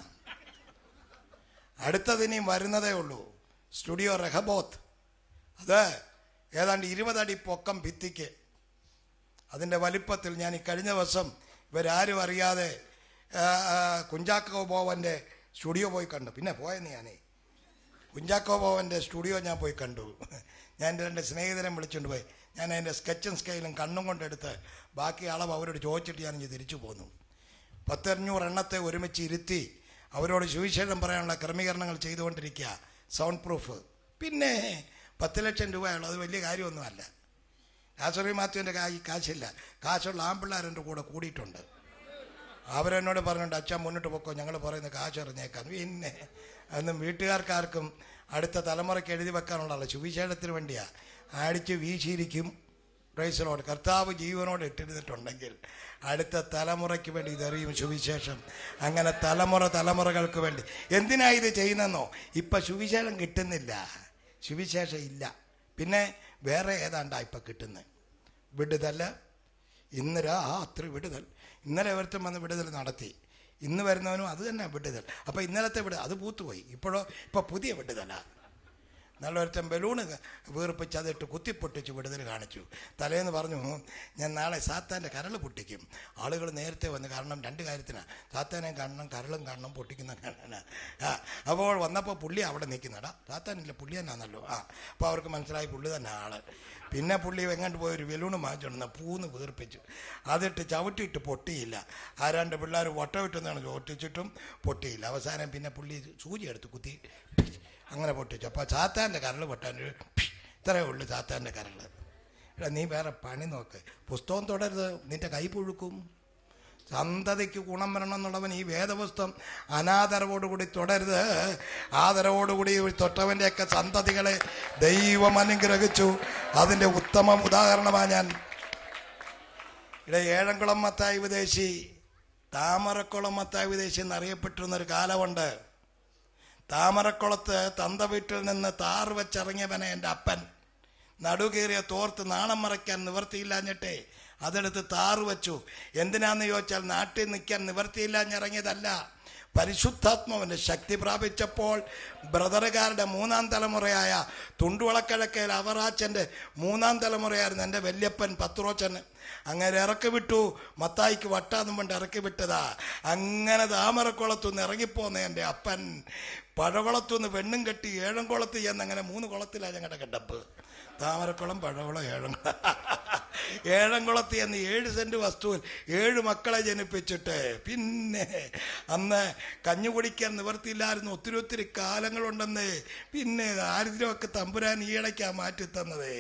അടുത്തതിനെയും വരുന്നതേ ഉള്ളൂ. Studio Rehoboth. അത് ഏതാണ്ട് 20 അടി പൊക്കം ഭിത്തിക്ക്. അതിൻ്റെ വലിപ്പത്തിൽ ഞാൻ ഈ കഴിഞ്ഞ ദിവസം ഇവരാരും അറിയാതെ കുഞ്ചാക്കോ ബോവൻ്റെ സ്റ്റുഡിയോ പോയി കണ്ടു. പിന്നെ പോയെന്ന് ഞാനേ കുഞ്ചാക്കോ ബോവൻ്റെ സ്റ്റുഡിയോ ഞാൻ പോയി കണ്ടു. ഞാൻ എൻ്റെ 2 സ്നേഹിതരെ വിളിച്ചുകൊണ്ട് പോയി. ഞാൻ അതിൻ്റെ സ്കെച്ചും സ്കെയിലും കണ്ണും കൊണ്ടെടുത്ത് ബാക്കി അളവ് അവരോട് ചോദിച്ചിട്ട് ഞാൻ തിരിച്ചു പോന്നു. 10-500 എണ്ണത്തെ ഒരുമിച്ച് ഇരുത്തി അവരോട് സുവിശേഷം പറയാനുള്ള ക്രമീകരണങ്ങൾ ചെയ്തുകൊണ്ടിരിക്കുക. Sound proof. പിന്നെ 10 ലക്ഷം രൂപയുള്ളൂ. അത് വലിയ കാര്യമൊന്നുമല്ല. ആശ്രയ മാത്യുവിൻ്റെ കാശില്ല. കാശുള്ള ആൺപിള്ളേരെൻ്റെ കൂടെ കൂടിയിട്ടുണ്ട്. അവരെന്നോട് പറഞ്ഞിട്ടുണ്ട്, അച്ഛാ മുന്നോട്ട് പൊക്കോ, ഞങ്ങൾ പറയുന്ന കാശ് എറിഞ്ഞേക്കാം. പിന്നെ അതൊന്നും വീട്ടുകാർക്കാർക്കും അടുത്ത തലമുറയ്ക്ക് എഴുതി വെക്കാനുള്ളതല്ല, സുവിശേഷത്തിന് വേണ്ടിയാണ്. അടിച്ച് വീശിയിരിക്കും. Price the Lord. കർത്താവ് ജീവനോട് ഇട്ടിരുന്നിട്ടുണ്ടെങ്കിൽ അടുത്ത തലമുറയ്ക്ക് വേണ്ടി ഇതെറിയും സുവിശേഷം. അങ്ങനെ തലമുറകൾക്ക് വേണ്ടി. എന്തിനാ ഇത് ചെയ്യുന്നതെന്നോ? ഇപ്പം സുവിശേഷം കിട്ടുന്നില്ല, സുവിശേഷം ഇല്ല. പിന്നെ വേറെ ഏതാണ്ടാ ഇപ്പം കിട്ടുന്നത്? വിടുതൽ. ഇന്ന് രാത്രി വിടുതൽ. ഇന്നലെ ഒരുത്തം വന്ന് വിടുതൽ നടത്തി. ഇന്ന് വരുന്നവനും അത് തന്നെ വിടുതൽ. അപ്പം ഇന്നലത്തെ അത് പൂത്തുപോയി. ഇപ്പം പുതിയ വിടുതലാണ്. നല്ലൊരുത്തൻ ബലൂണ് വീർപ്പിച്ച് അതിട്ട് കുത്തിപ്പൊട്ടിച്ച് വിടുതൽ കാണിച്ചു. തലേന്ന് പറഞ്ഞു, ഞാൻ നാളെ സാത്താൻ്റെ കരൾ പൊട്ടിക്കും. ആളുകൾ നേരത്തെ വന്ന്, കാരണം 2 കാര്യത്തിനാണ്. സാത്താനെ കാണണം, കരളും കാണണം, പൊട്ടിക്കുന്ന കാണാനാ. അപ്പോൾ വന്നപ്പോൾ പുള്ളി അവിടെ നിൽക്കുന്നടാ, സാത്താനില്ല പുള്ളി തന്നെയാണല്ലോ. അപ്പോൾ അവർക്ക് മനസ്സിലായി പുള്ളി തന്നെ ആള്. പിന്നെ പുള്ളി എങ്ങോട്ട് പോയൊരു ബലൂണ് മാറ്റിക്കൊണ്ടുവന്ന പൂന്ന് വീർപ്പിച്ചു. അതിട്ട് ചവിട്ടിയിട്ട് പൊട്ടിയില്ല. 2 പിള്ളേർ വട്ടമിട്ടെന്നാണ് ചോട്ടിച്ചിട്ടും പൊട്ടിയില്ല. അവസാനം പിന്നെ പുള്ളി സൂചി എടുത്ത് കുത്തി അങ്ങനെ പൊട്ടിച്ചു. അപ്പോൾ സാത്താൻ്റെ കരൾ പൊട്ടാൻ ഇത്രയേ ഉള്ളൂ. സാത്താൻ്റെ കരൾ. നീ വേറെ പണി നോക്ക്. പുസ്തകം തൊടരുത്, നിന്റെ കൈ പുഴുക്കും. സന്തതിക്ക് ഗുണം വരണം എന്നുള്ളവൻ ഈ വേദപുസ്തകം അനാദരവോടുകൂടി തൊടരുത്. ആദരവോടുകൂടി തൊട്ടവൻ്റെയൊക്കെ സന്തതികളെ ദൈവം അനുഗ്രഹിച്ചു. അതിൻ്റെ ഉത്തമ ഉദാഹരണമാണ് ഞാൻ. ഏഴംകുളം മത്തായി വിദേശി, താമരക്കുളം മത്തായി വിദേശി എന്നറിയപ്പെട്ടിരുന്നൊരു കാലമുണ്ട്. താമരക്കുളത്ത് തന്ത വീട്ടിൽ നിന്ന് താറ് വെച്ചിറങ്ങിയവനെ എൻ്റെ അപ്പൻ. നടുകേറിയ തോർത്ത് നാണം മറയ്ക്കാൻ നിവർത്തിയില്ലാഞ്ഞിട്ടേ അതെടുത്ത് താറ് വച്ചു. എന്തിനാന്ന് ചോദിച്ചാൽ നാട്ടിൽ നിൽക്കാൻ നിവർത്തിയില്ലാഞ്ഞിറങ്ങിയതല്ല. പരിശുദ്ധാത്മാവിന്റെ ശക്തി പ്രാപിച്ചപ്പോൾ ബ്രദറുകാരുടെ 3-ാം തലമുറയായ തുണ്ടുവളക്കിഴക്കയിൽ അവറാച്ചന്റെ 3-ാം തലമുറയായിരുന്നു എൻ്റെ വല്യപ്പൻ പത്രോച്ചന്. അങ്ങനെ ഇറക്കി വിട്ടു. മത്തായിക്ക് വട്ടാന്നും കൊണ്ട് ഇറക്കി വിട്ടതാ. അങ്ങനെ താമരക്കുളത്തുനിന്ന് ഇറങ്ങിപ്പോന്ന എൻ്റെ അപ്പൻ പഴകുളത്തുനിന്ന് പെണ്ണും കെട്ടി ഏഴംകുളത്ത് ചെന്ന് അങ്ങനെ 3 കുളത്തിലാണ് ഞങ്ങളുടെ കിടപ്പ്. താമരക്കുളം, പഴകുളം, ഏഴംകുളത്ത് എന്ന് 7 സെന്റ് വസ്തുവിൽ 7 മക്കളെ ജനിപ്പിച്ചിട്ട് പിന്നെ അന്ന് കഞ്ഞു കുടിക്കാൻ നിവർത്തിയില്ലായിരുന്നു. ഒത്തിരി കാലങ്ങളുണ്ടെന്ന്. പിന്നെ ദാരിദ്ര്യമൊക്കെ തമ്പുരാൻ ഈയിടയ്ക്കാ മാറ്റി തന്നത്.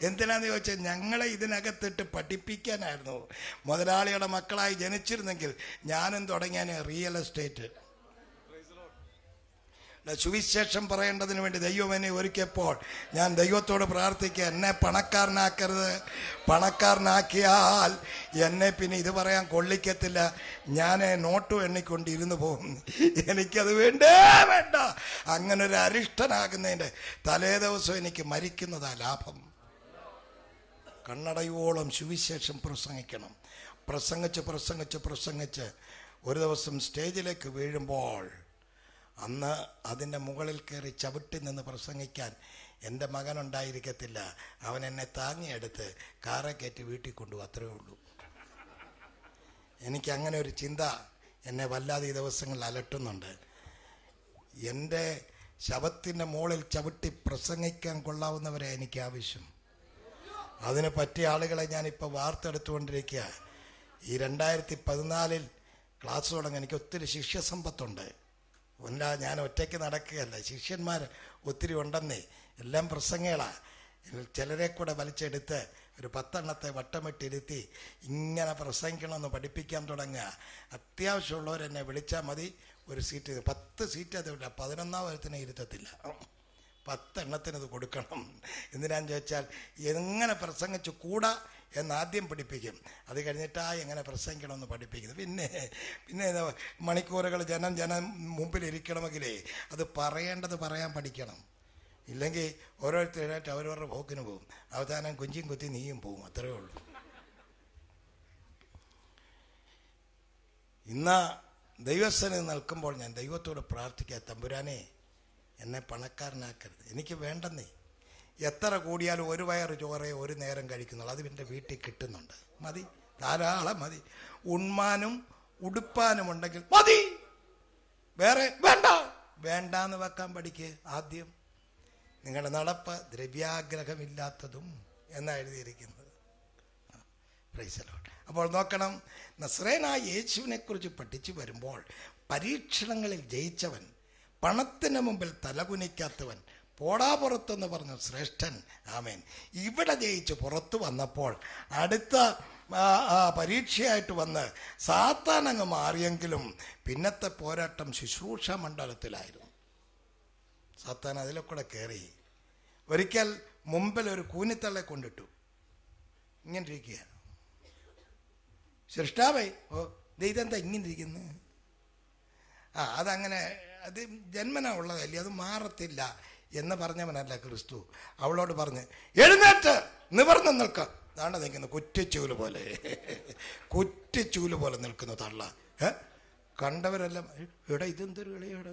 എന്തിനാന്ന് ചോദിച്ചാൽ ഞങ്ങളെ ഇതിനകത്തിട്ട് പഠിപ്പിക്കാനായിരുന്നു. മുതലാളിയുടെ മക്കളായി ജനിച്ചിരുന്നെങ്കിൽ ഞാനും തുടങ്ങിയാൻ റിയൽ എസ്റ്റേറ്റ്. സുവിശേഷം പറയേണ്ടതിന് വേണ്ടി ദൈവം എന്നെ ഒരുക്കിയപ്പോൾ ഞാൻ ദൈവത്തോട് പ്രാർത്ഥിക്കുക, എന്നെ പണക്കാരനാക്കരുത്. പണക്കാരനാക്കിയാൽ എന്നെ പിന്നെ ഇത് പറയാൻ കൊള്ളിക്കത്തില്ല. ഞാൻ നോട്ടു എണ്ണിക്കൊണ്ട് ഇരുന്ന് പോകും. എനിക്കത് വേണ്ട. അങ്ങനെ ഒരു അരിഷ്ടനാകുന്നതിൻ്റെ തലേ ദിവസം എനിക്ക് മരിക്കുന്നതാ ലാഭം. കണ്ണടയോളം സുവിശേഷം പ്രസംഗിക്കണം. പ്രസംഗിച്ച് ഒരു ദിവസം സ്റ്റേജിലേക്ക് വീഴുമ്പോൾ അന്ന് അതിൻ്റെ മുകളിൽ കയറി ചവിട്ടി നിന്ന് പ്രസംഗിക്കാൻ എൻ്റെ മകനുണ്ടായിരിക്കത്തില്ല. അവൻ എന്നെ താങ്ങിയെടുത്ത് കാറെ കയറ്റി വീട്ടിൽ കൊണ്ടുപോകും. അത്രയേ ഉള്ളൂ. എനിക്കങ്ങനെ ഒരു ചിന്ത എന്നെ വല്ലാതെ ഈ ദിവസങ്ങളിൽ അലട്ടുന്നുണ്ട്. എൻ്റെ ശവത്തിൻ്റെ മുകളിൽ ചവിട്ടി പ്രസംഗിക്കാൻ കൊള്ളാവുന്നവരെ എനിക്ക് ആവശ്യം. അതിന് പറ്റിയ ആളുകളെ ഞാനിപ്പോൾ വാർത്തെടുത്തുകൊണ്ടിരിക്കുക. ഈ 2014 ക്ലാസ് തുടങ്ങി. എനിക്ക് ഒത്തിരി ശിഷ്യസമ്പത്തുണ്ട്. ഞാൻ ഒറ്റയ്ക്ക് നടക്കുകയല്ല, ശിഷ്യന്മാർ ഒത്തിരി ഉണ്ടെന്നേ. എല്ലാം പ്രസംഗങ്ങളാണ്. ചിലരെ കൂടെ വലിച്ചെടുത്ത് ഒരു 10 എണ്ണത്തെ വട്ടമിട്ടിരുത്തി ഇങ്ങനെ പ്രസംഗിക്കണമെന്ന് പഠിപ്പിക്കാൻ തുടങ്ങുക. അത്യാവശ്യമുള്ളവരെന്നെ വിളിച്ചാൽ മതി. ഒരു സീറ്റ് 10 സീറ്റ് അത് 11ാമത്തിന് ഇരുത്തത്തില്ല. 10 എണ്ണത്തിന് ഇത് കൊടുക്കണം. എന്തിനാന്ന് ചോദിച്ചാൽ എങ്ങനെ പ്രസംഗിച്ച് കൂടാ എന്നാദ്യം പഠിപ്പിക്കും. അത് കഴിഞ്ഞിട്ടാ എങ്ങനെ പ്രസംഗിക്കണമെന്ന് പഠിപ്പിക്കുന്നത്. പിന്നെ മണിക്കൂറുകൾ ജനം മുമ്പിലിരിക്കണമെങ്കിലേ അത് പറയേണ്ടത് പറയാൻ പഠിക്കണം. ഇല്ലെങ്കിൽ ഓരോരുത്തരായിട്ട് അവരവരുടെ പോക്കിന് പോകും. അവസാനം കുഞ്ചിയും കുത്തി നീയും പോകും. അത്രയേ ഉള്ളൂ. ഇന്ന് ദൈവസന്നിധി നിൽക്കുമ്പോൾ ഞാൻ ദൈവത്തോട് പ്രാർത്ഥിക്കുക, തമ്പുരാനെ എന്നെ പണക്കാരനാക്കരുത്. എനിക്ക് വേണ്ടെന്നേ. എത്ര കൂടിയാലും ഒരു വയറ് ചോറേ ഒരു നേരം കഴിക്കുന്നുള്ളൂ. അത് എൻ്റെ വീട്ടിൽ കിട്ടുന്നുണ്ട്. മതി, ധാരാളം മതി. ഉണ്മാനും ഉടുപ്പാനും ഉണ്ടെങ്കിൽ മതി. വേറെ വേണ്ടാന്ന് വെക്കാൻ പഠിക്കുക. ആദ്യം നിങ്ങളുടെ നടപ്പ് ദ്രവ്യാഗ്രഹമില്ലാത്തതും എന്നാണ് എഴുതിയിരിക്കുന്നത്. Price the Lord. അപ്പോൾ നോക്കണം, നസ്രേനായ യേശുവിനെ കുറിച്ച് പഠിച്ചു വരുമ്പോൾ പരീക്ഷണങ്ങളിൽ ജയിച്ചവൻ, പണത്തിന് മുമ്പിൽ തലകുനിക്കാത്തവൻ, പോടാപുറത്തെന്ന് പറഞ്ഞ ശ്രേഷ്ഠൻ. ആമേൻ. ഇവിടെ ജയിച്ച് പുറത്തു വന്നപ്പോൾ അടുത്ത പരീക്ഷയായിട്ട് വന്ന് സാത്താൻ അങ്ങ് മാറിയെങ്കിലും പിന്നത്തെ പോരാട്ടം ശുശ്രൂഷ മണ്ഡലത്തിലായിരുന്നു. സാത്താൻ അതിലെ കൂടെ കയറി. ഒരിക്കൽ മുമ്പിൽ ഒരു കൂനിത്തള്ളെ കൊണ്ടിട്ടു. ഇങ്ങനെ ഇരിക്കുക. സൃഷ്ടാവേ, ഇതെന്താ ഇങ്ങനെ ഇരിക്കുന്നത്? അതങ്ങനെ, അത് ജന്മനാ ഉള്ളതല്ലേ, അത് മാറത്തില്ല എന്ന് പറഞ്ഞവനല്ല ക്രിസ്തു. അവളോട് പറഞ്ഞ് എഴുന്നേറ്റ് നിവർന്ന് നിൽക്കാം. താണ്ട നിൽക്കുന്നു കുറ്റിച്ചൂല് പോലെ നിൽക്കുന്നു തള്ള. കണ്ടവരെല്ലാം ഇതെന്തൊരു കളിയോട്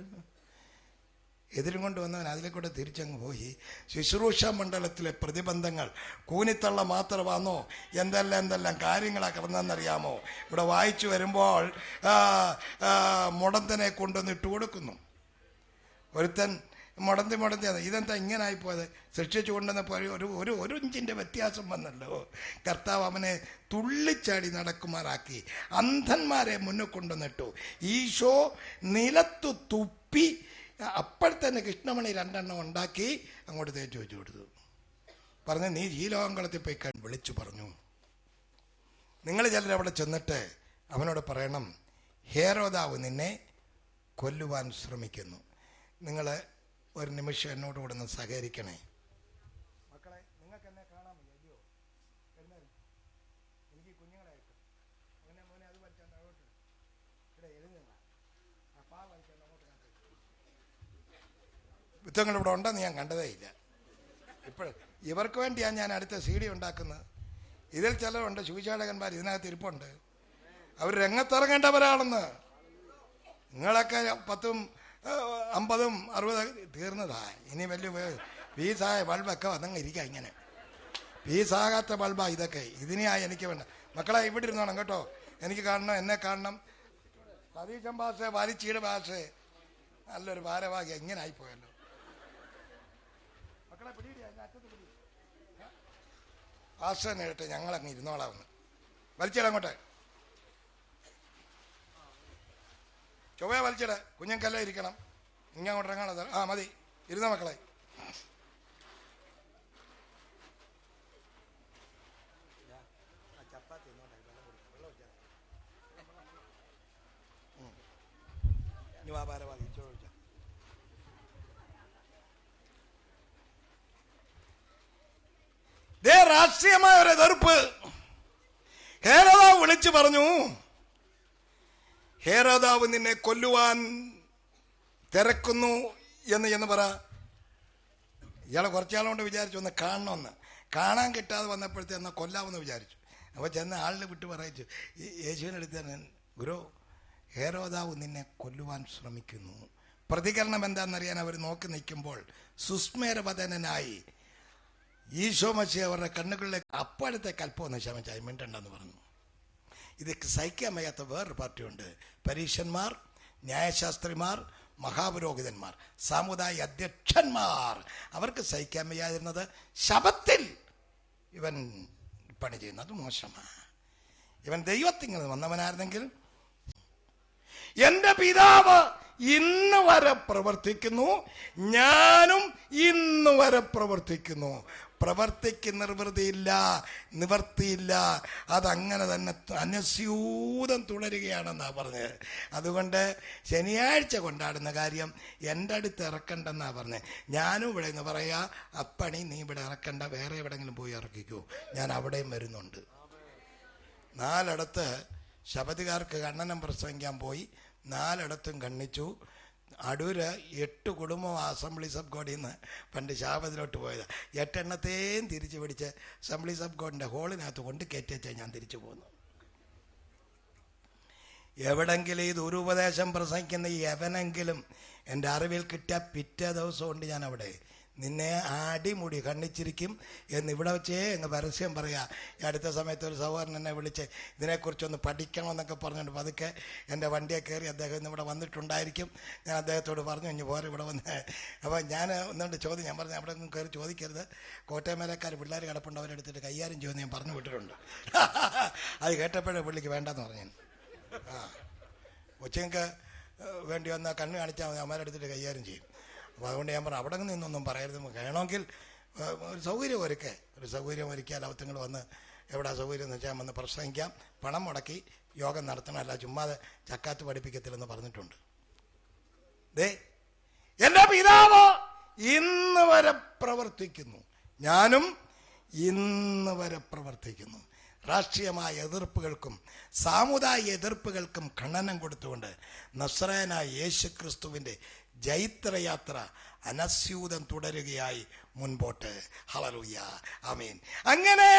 എതിരും കൊണ്ട് വന്നവൻ അതിലേക്കൂടെ തിരിച്ചങ്ങ് പോയി. ശുശ്രൂഷ മണ്ഡലത്തിലെ പ്രതിബന്ധങ്ങൾ കൂനിത്തള്ള മാത്രമാണോ? എന്തെല്ലാം കാര്യങ്ങളാണ് കിടന്നതെന്നറിയാമോ? ഇവിടെ വായിച്ചു വരുമ്പോൾ മുടന്തനെ കൊണ്ടുവന്നിട്ട് കൊടുക്കുന്നു. ഒരുത്തൻ മുടന്തി ഇതെന്താ ഇങ്ങനെ ആയിപ്പോയത്? ശിക്ഷിച്ചു കൊണ്ടുവന്നപ്പോൾ ഒരു ഇഞ്ചിൻ്റെ വ്യത്യാസം വന്നല്ലോ. കർത്താവ് അവനെ തുള്ളിച്ചാടി നടക്കുമാറാക്കി. അന്ധന്മാരെ മുന്നിൽ കൊണ്ടുവന്നിട്ടു. ഈശോ നിലത്തു തുപ്പി അപ്പോഴത്തന്നെ കൃഷ്ണമണി 2 എണ്ണം ഉണ്ടാക്കി അങ്ങോട്ട് തേച്ച് വെച്ചു കൊടുത്തു. പറഞ്ഞ് നീ ഈ ലോകങ്ങളത്തിൽ പോയി വിളിച്ചു പറഞ്ഞു. നിങ്ങൾ ചിലരവിടെ ചെന്നിട്ട് അവനോട് പറയണം, ഹേരോദാവ് നിന്നെ കൊല്ലുവാൻ ശ്രമിക്കുന്നു. നിങ്ങൾ ഒരു നിമിഷം എന്നോട് കൂടെ ഒന്ന് സഹകരിക്കണേ. മക്കളെ, നിങ്ങൾക്ക് എന്നെ കാണാൻ വയ്യോ? എനിക്ക് കുഞ്ഞുങ്ങളായിട്ട് അങ്ങനെ മോനെ അത് വലിച്ചാണ്ട് അങ്ങോട്ട് ഇവിടെ എഴുതുന്ന ആ പാ വലിച്ചാണ്ട് അങ്ങോട്ട് കണ്ടു. യുദ്ധങ്ങൾ ഇവിടെ ഉണ്ടെന്ന് ഞാൻ കണ്ടതേ ഇല്ല. ഇവർക്ക് വേണ്ടിയാണ് ഞാൻ അടുത്ത CD ഉണ്ടാക്കുന്നത്. ഇതിൽ ചിലരുണ്ട് സുവിശേഷകന്മാർ ഇതിനകത്ത് ഇരിപ്പുണ്ട്. അവർ രംഗത്തിറങ്ങേണ്ടവരാണെന്ന്. നിങ്ങളൊക്കെ 10, 50, 60 തീർന്നതാ. ഇനി വലിയ പീസായ ബൾബൊക്കെ വന്നങ്ങ് ഇരിക്കുക. ഇങ്ങനെ പീസാകാത്ത ബൾബാ ഇതൊക്കെ. ഇതിനെയായി എനിക്ക് വേണ്ട. മക്കളെ ഇവിടെ ഇരുന്നോണം കേട്ടോ. എനിക്ക് കാണണം, എന്നെ കാണണം. സതീശൻ ഭാഷ, വലിച്ചീട് ഭാഷ, നല്ലൊരു ഭാരവാഹിയ. ഇങ്ങനെ ആയിപ്പോയല്ലോ മക്കളെ. പിടിയിടിയാ അറ്റത്ത് പിടി. ഭാഷനെ കേട്ട് ഞങ്ങളങ്ങ് ഇരുന്നോളാവുന്നു. വലിച്ചിടങ്ങോട്ടെ, ചൊവ്വ വലിച്ചിട. കുഞ്ഞുങ്ങൾക്കല്ല ഇരിക്കണം. ഇങ്ങോട്ട് ഇറങ്ങണത്. ആ മതി, ഇരുന്ന മക്കളെ. രാഷ്ട്രീയമായ ഒരു എതിർപ്പ്. ഹേരോദാവ് വിളിച്ചു പറഞ്ഞു, ഹേരോദാവ് നിന്നെ കൊല്ലുവാൻ തിരക്കുന്നു എന്ന് പറ. ഇയാളെ കുറച്ചാളുകൊണ്ട് വിചാരിച്ചു ഒന്ന് കാണണമെന്ന്. കാണാൻ കിട്ടാതെ വന്നപ്പോഴത്തെ എന്നാൽ കൊല്ലാമെന്ന് വിചാരിച്ചു. അപ്പോൾ ചെന്ന ആളിനെ വിട്ട് പറയിച്ചു, യേശുവിനടുത്ത് ഗുരു, ഹേരോദാവ് നിന്നെ കൊല്ലുവാൻ ശ്രമിക്കുന്നു. പ്രതികരണം എന്താണെന്നറിയാൻ അവർ നോക്കി നിൽക്കുമ്പോൾ സുസ്മേരവദനായി ഈശോ മശിഹ അവരുടെ കണ്ണുകളിലേക്ക് അപ്പോഴത്തെ കൽപ്പമൊന്ന് ശമിച്ചായി മിണ്ടണ്ടെന്ന് പറഞ്ഞു. ഇത് സഹിക്കാൻ വയ്യാത്ത വേറൊരു പാർട്ടിയുണ്ട്. പരീശന്മാർ, ന്യായശാസ്ത്രിമാർ, മഹാപുരോഹിതന്മാർ, സാമുദായിക അധ്യക്ഷന്മാർ. അവർക്ക് സഹിക്കാൻ വയ്യാതിരുന്നത് ശബത്തിൽ ഇവൻ പണി ചെയ്യുന്നത് മോശമാണ്. ഇവൻ ദൈവത്തിൽ നിന്ന് വന്നവനായിരുന്നെങ്കിൽ, എന്റെ പിതാവ് ഇന്ന് വരെ പ്രവർത്തിക്കുന്നു, ഞാനും ഇന്ന് വരെ പ്രവർത്തിക്കുന്നു. പ്രവർത്തിക്ക് നിവൃത്തിയില്ല, അതങ്ങനെ തന്നെ അനസ്യൂതം തുടരുകയാണെന്നാ പറഞ്ഞത്. അതുകൊണ്ട് ശനിയാഴ്ച കൊണ്ടാടുന്ന കാര്യം എൻ്റെ അടുത്ത് ഇറക്കണ്ടെന്നാ പറഞ്ഞത്. ഞാനും ഇവിടെ നിന്ന് പറയാ, അപ്പണി നീ ഇവിടെ ഇറക്കണ്ട, വേറെ എവിടെങ്കിലും പോയി ഇറക്കിക്കോ, ഞാൻ അവിടെയും വരുന്നുണ്ട്. 4 ഇടത്ത് ശബദികാർക്ക് ഖണ്ഡനം പ്രസംഗിക്കാൻ പോയി. 4 ഇടത്തും ഖണ്ഡിച്ചു. അടൂര് 8 കുടുംബം അസംബ്ലീസ് ഓഫ് ഗോഡിൽ നിന്ന് പണ്ട് ശാബത്തിലോട്ട് പോയത്. 8 എണ്ണത്തെയും തിരിച്ചു പിടിച്ച് അസംബ്ലീസ് ഓഫ് ഗോഡിന്റെ ഹോളിനകത്ത് കൊണ്ട് കയറ്റിച്ചാൽ ഞാൻ തിരിച്ചു പോന്നു. എവിടെങ്കിലും ഈ ദുരുപദേശം പ്രസംഗിക്കുന്ന എവനെങ്കിലും എൻ്റെ അറിവിൽ കിട്ടിയ പിറ്റേ ദിവസം കൊണ്ട് ഞാൻ അവിടെ നിന്നെ അടിമുടി കണ്ണിച്ചിരിക്കും എന്ന് ഇവിടെ വെച്ചേ അങ്ങ് പരസ്യം പറയാ. ഈ അടുത്ത സമയത്ത് ഒരു സഹോദരൻ എന്നെ വിളിച്ച് ഇതിനെക്കുറിച്ചൊന്ന് പഠിക്കണമെന്നൊക്കെ പറഞ്ഞിട്ട് പതുക്കെ എൻ്റെ വണ്ടിയെ കയറി അദ്ദേഹം ഇന്ന് ഇവിടെ വന്നിട്ടുണ്ടായിരിക്കും. ഞാൻ അദ്ദേഹത്തോട് പറഞ്ഞു, ഇനി പോരെ ഇവിടെ വന്ന്. അപ്പോൾ ഞാൻ ഒന്നുകൊണ്ട് ചോദ്യം ഞാൻ പറഞ്ഞു, അവിടെ ഒന്നും കയറി ചോദിക്കരുത്, കോട്ടയമേലക്കാർ പിള്ളേർ കിടപ്പുണ്ട്, അവരെടുത്തിട്ട് കൈകാര്യം ചെയ്യുമെന്ന് ഞാൻ പറഞ്ഞു വിട്ടിട്ടുണ്ട്. അത് കേട്ടപ്പോഴേ പുള്ളിക്ക് വേണ്ടെന്ന് പറഞ്ഞു. കൊച്ചുങ്ങൾക്ക് വേണ്ടി വന്നാൽ കണ്ണ് കാണിച്ചാൽ മതി, അമ്മമാരെടുത്തിട്ട് കൈകാര്യം ചെയ്യും. അപ്പോൾ അതുകൊണ്ട് ഞാൻ പറഞ്ഞു, അവിടെ നിന്നൊന്നും പറയരുത്, വേണമെങ്കിൽ ഒരു സൗകര്യം ഒരുക്കിയാൽ അവത്തങ്ങൾ വന്ന് എവിടെ സൗകര്യം എന്ന് വെച്ചാൽ വന്ന് പ്രസംഗിക്കാം, പണം മുടക്കി യോഗം നടത്തണമല്ല, ചുമ്മാതെ ചക്കാത്ത് പഠിപ്പിക്കത്തില്ലെന്ന് പറഞ്ഞിട്ടുണ്ട്. എൻ്റെ പിതാവ് ഇന്ന് വരെ പ്രവർത്തിക്കുന്നു, ഞാനും ഇന്ന് വരെ പ്രവർത്തിക്കുന്നു. രാഷ്ട്രീയമായ എതിർപ്പുകൾക്കും സാമുദായിക എതിർപ്പുകൾക്കും ഖണ്ഡനം കൊടുത്തുകൊണ്ട് നസ്രായനായ യേശുക്രിസ്തുവിൻ്റെ ജൈത്രയാത്ര അനസ്യൂതം തുടരുകയായി മുൻപോട്ട്. ഹല്ലേലൂയ, ആമേൻ. അങ്ങനെ